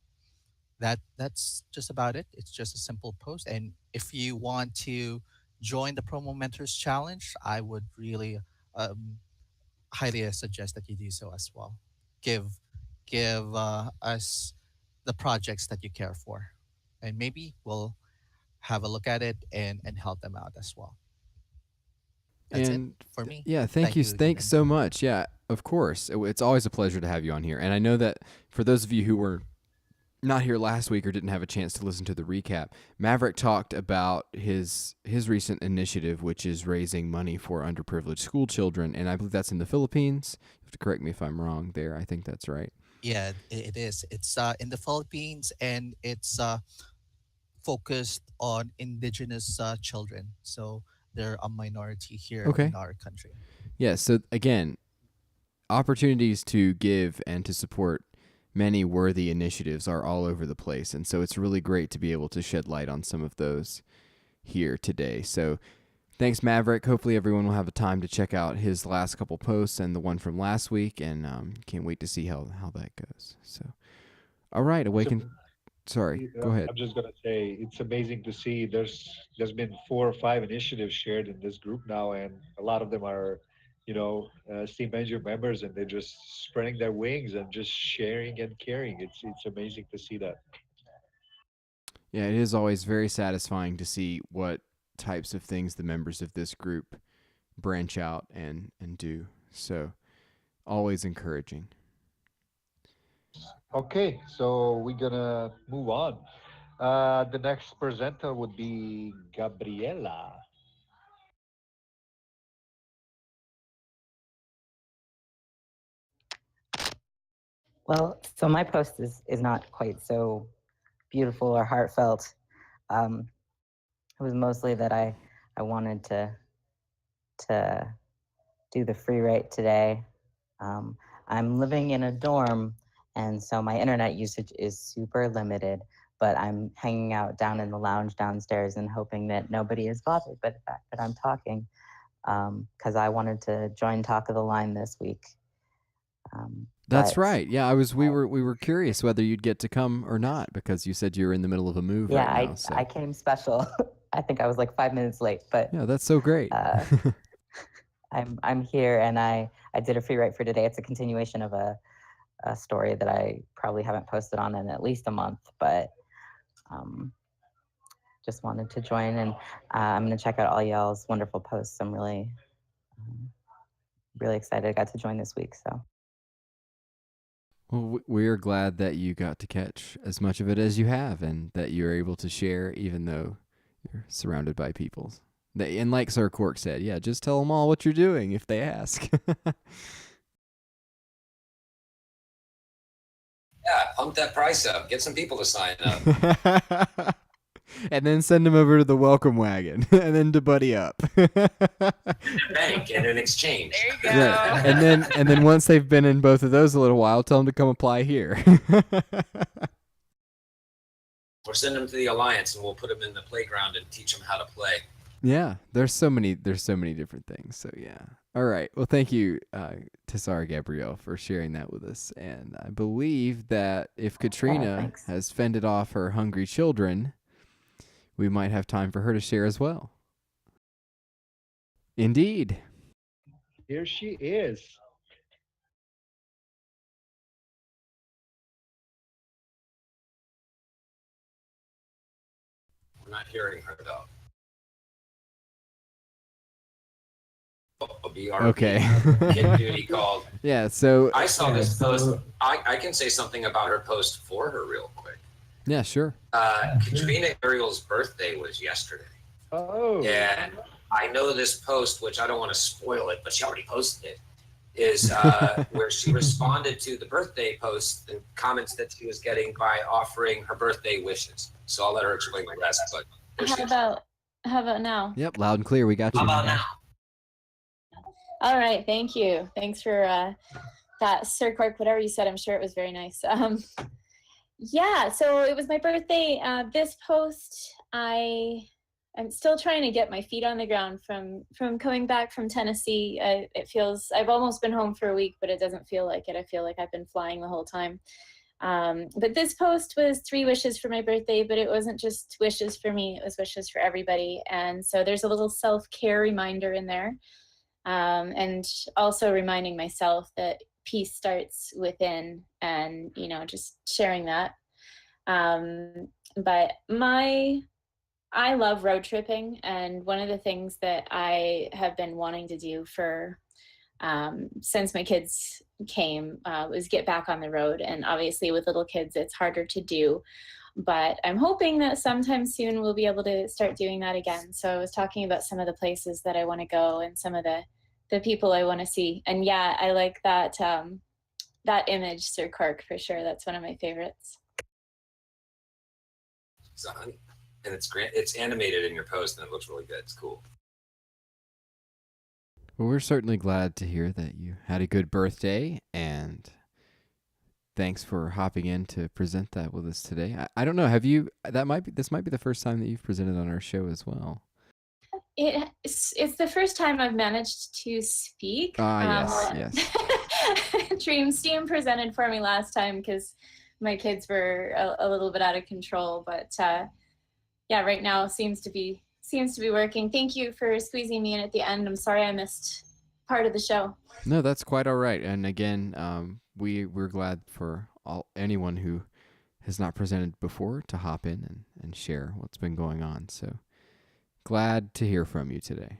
that's just about it. It's just a simple post. And if you want to join the Promo Mentors Challenge, I would really um, highly suggest that you do so as well. Give us the projects that you care for, and maybe we'll have a look at it and help them out as well. That's it And for me. yeah, thank you. Thanks Ethan. so much. Yeah, of course. It's always a pleasure to have you on here. And I know that for those of you who were not here last week or didn't have a chance to listen to the recap, Maverick talked about his recent initiative, which is raising money for underprivileged school children, and I believe that's in the Philippines. You have to correct me if I'm wrong there. I think that's right. Yeah, it is. It's in the Philippines, and it's focused on indigenous children. So they're a minority here Okay. in our country. Yeah, so again, opportunities to give and to support many worthy initiatives are all over the place, and so it's really great to be able to shed light on some of those here today. So thanks, Maverick. Hopefully everyone will have a time to check out his last couple posts and the one from last week, and can't wait to see how that goes. So, all right, Awaken. Sorry, go ahead. I'm just gonna say it's amazing to see there's been 4 or 5 initiatives shared in this group now, and a lot of them are, Steam Manager members, and they're just spreading their wings and just sharing and caring. It's amazing to see that. Yeah, it is always very satisfying to see what types of things the members of this group branch out and do. So, always encouraging. Okay, so we're gonna move on. The next presenter would be Gabriela. Well, so my post is not quite so beautiful or heartfelt. Um, it was mostly that I wanted to do the free write today. Um, I'm living in a dorm, and so my internet usage is super limited. But I'm hanging out down in the lounge downstairs and hoping that nobody is bothered by the fact that I'm talking, because I wanted to join Talk of the Line this week. That's But right. Yeah, we were curious whether you'd get to come or not because you said you're in the middle of a move yeah, right now. So I came special. I think I was like 5 minutes late, but yeah, that's so great. I'm here, and I did a free write for today. It's a continuation of a story that I probably haven't posted on in at least a month, but just wanted to join, and I'm going to check out all y'all's wonderful posts. I'm really excited I got to join this week. So Well, we're glad that you got to catch as much of it as you have and that you're able to share even though you're surrounded by people. And like Sir Cork said, yeah, just tell them all what you're doing if they ask. Yeah, pump that price up. Get some people to sign up. And then send them over to the welcome wagon and then to buddy up. Bank and an exchange. There you go. Right. And then once they've been in both of those a little while, tell them to come apply here. Or send them to the Alliance and we'll put them in the playground and teach them how to play. Yeah, there's so many different things. So yeah. All right. Well, thank you, Tessar Gabrielle, for sharing that with us. And I believe that if Katrina has fended off her hungry children, we might have time for her to share as well. Indeed. Here she is. We're not hearing her though. BRB. Okay. Kid Duty called. Yeah, so I saw this post. I can say something about her post for her real quick. Yeah, sure. Katrina Ariel's birthday was yesterday. Oh. And I know this post, which I don't want to spoil it, but she already posted it, is where she responded to the birthday post and comments that she was getting by offering her birthday wishes. So I'll let her explain the rest. But How about now? Yep, loud and clear. We got you. How about now? All right, thank you. Thanks for that, Sir Cork. Whatever you said, I'm sure it was very nice. Yeah, so it was my birthday. This post, I'm still trying to get my feet on the ground from coming back from Tennessee. It feels, I've almost been home for a week, but it doesn't feel like it. I feel like I've been flying the whole time. But this post was 3 wishes for my birthday, but it wasn't just wishes for me, it was wishes for everybody. And so there's a little self-care reminder in there. And also reminding myself that peace starts within, and, you know, just sharing that. But I love road tripping, and one of the things that I have been wanting to do for since my kids came was get back on the road. And obviously with little kids, it's harder to do, but I'm hoping that sometime soon we'll be able to start doing that again. So I was talking about some of the places that I want to go and some of the people I want to see. And yeah, I like that that image, Sir Cork, for sure. That's one of my favorites. So, honey, and it's great. It's animated in your post, and it looks really good. It's cool. Well, we're certainly glad to hear that you had a good birthday, and thanks for hopping in to present that with us today. I don't know, have you? This might be the first time that you've presented on our show as well. It's the first time I've managed to speak. Yes. Dream Steam presented for me last time because my kids were a little bit out of control, but yeah, right now seems to be working. Thank you for squeezing me in at the end. I'm sorry I missed part of the show. No, that's quite all right. And again, we're glad for anyone who has not presented before to hop in and share what's been going on. So glad to hear from you today.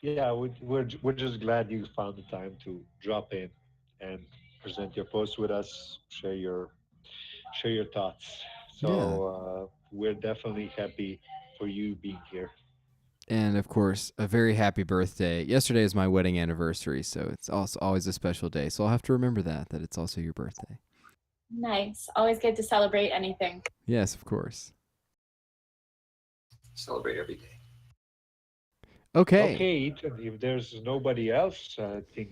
Yeah, we're just glad you found the time to drop in and present your post with us, share your thoughts. So we're definitely happy for you being here. And of course, a very happy birthday. Yesterday is my wedding anniversary, so it's also always a special day. So I'll have to remember that it's also your birthday. Nice. Always good to celebrate anything. Yes, of course. Celebrate every day. Okay. Okay, Ethan, if there's nobody else, I think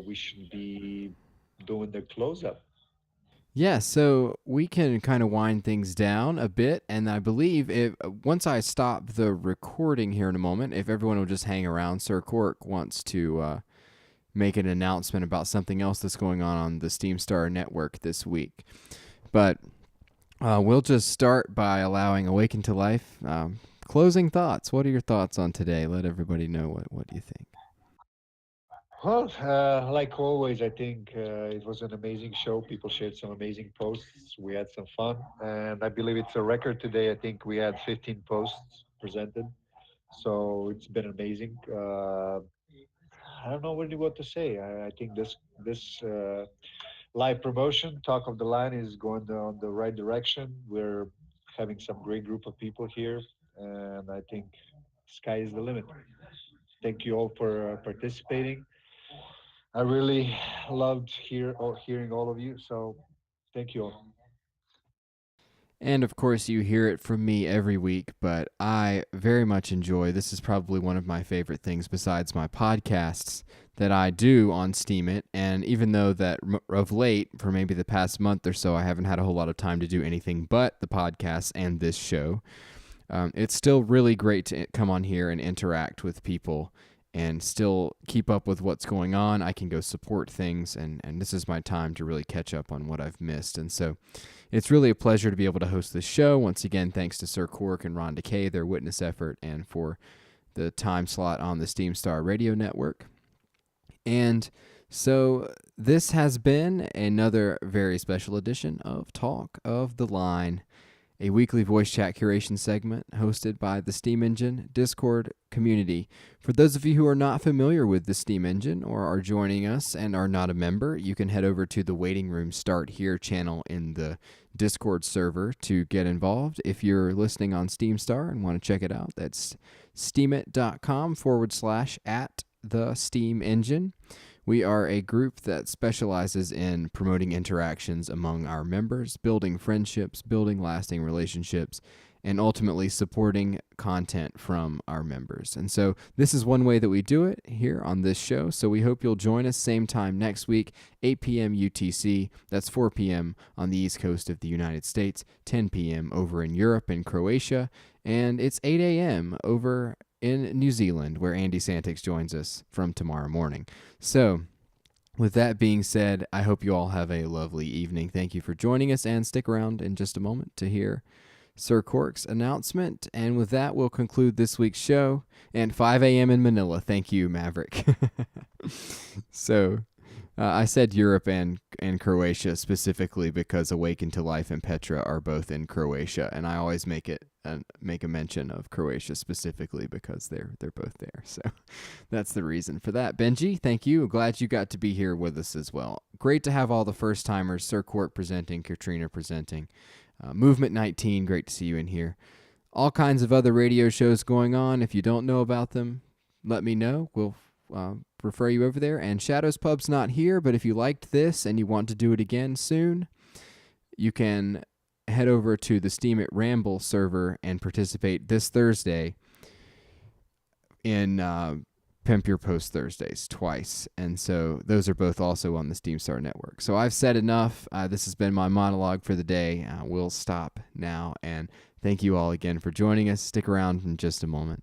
we should be doing the close-up. Yeah, so we can kind of wind things down a bit, and I believe if once I stop the recording here in a moment, if everyone will just hang around, Sir Cork wants to make an announcement about something else that's going on the SteamStar network this week. But we'll just start by allowing AwakentoLife closing thoughts. What are your thoughts on today? Let everybody know what you think. Well, like always, I think it was an amazing show. People shared some amazing posts. We had some fun, and I believe it's a record today. I think we had 15 posts presented, so it's been amazing. I don't know really what to say. I think this live promotion, Talk of the Line, is going on the right direction. We're having some great group of people here, and I think sky is the limit. Thank you all for participating. I really loved hearing all of you. So thank you all. And of course, you hear it from me every week, but I very much enjoy. This is probably one of my favorite things besides my podcasts that I do on Steam It. And even though that of late, for maybe the past month or so, I haven't had a whole lot of time to do anything but the podcast and this show, it's still really great to come on here and interact with people and still keep up with what's going on. I can go support things, and this is my time to really catch up on what I've missed. And so it's really a pleasure to be able to host this show. Once again, thanks to Sir Cork and Ron Decay, their witness effort, and for the time slot on the SteamStar Radio Network. And so this has been another very special edition of Talk of the Line, a weekly voice chat curation segment hosted by the Steam Engine Discord community. For those of you who are not familiar with the Steam Engine or are joining us and are not a member, you can head over to the Waiting Room Start Here channel in the Discord server to get involved. If you're listening on SteamStar and want to check it out, that's steamit.com/@the-Steam-Engine. We are a group that specializes in promoting interactions among our members, building friendships, building lasting relationships, and ultimately supporting content from our members. And so this is one way that we do it here on this show. So we hope you'll join us same time next week, 8 p.m. UTC. That's 4 p.m. on the East Coast of the United States, 10 p.m. over in Europe and Croatia, and it's 8 a.m. over in New Zealand, where Andy Santix joins us from tomorrow morning. So, with that being said, I hope you all have a lovely evening. Thank you for joining us, and stick around in just a moment to hear Sir Cork's announcement. And with that, we'll conclude this week's show. And 5 a.m. in Manila. Thank you, Maverick. So, I said Europe and Croatia specifically because AwakentoLife and Petra are both in Croatia, and I always make a mention of Croatia specifically because they're both there. So that's the reason for that. Benji, thank you. Glad you got to be here with us as well. Great to have all the first timers. Sir Cork presenting, Katrina presenting, Movement 19. Great to see you in here. All kinds of other radio shows going on. If you don't know about them, let me know. We'll refer you over there. And Shadows Pub's not here, but if you liked this and you want to do it again soon, you can head over to the Steam It Ramble server and participate this Thursday in Pimp Your Post Thursdays twice. And so those are both also on the SteamStar network. So I've said enough. This has been my monologue for the day. We'll stop now. And thank you all again for joining us. Stick around in just a moment.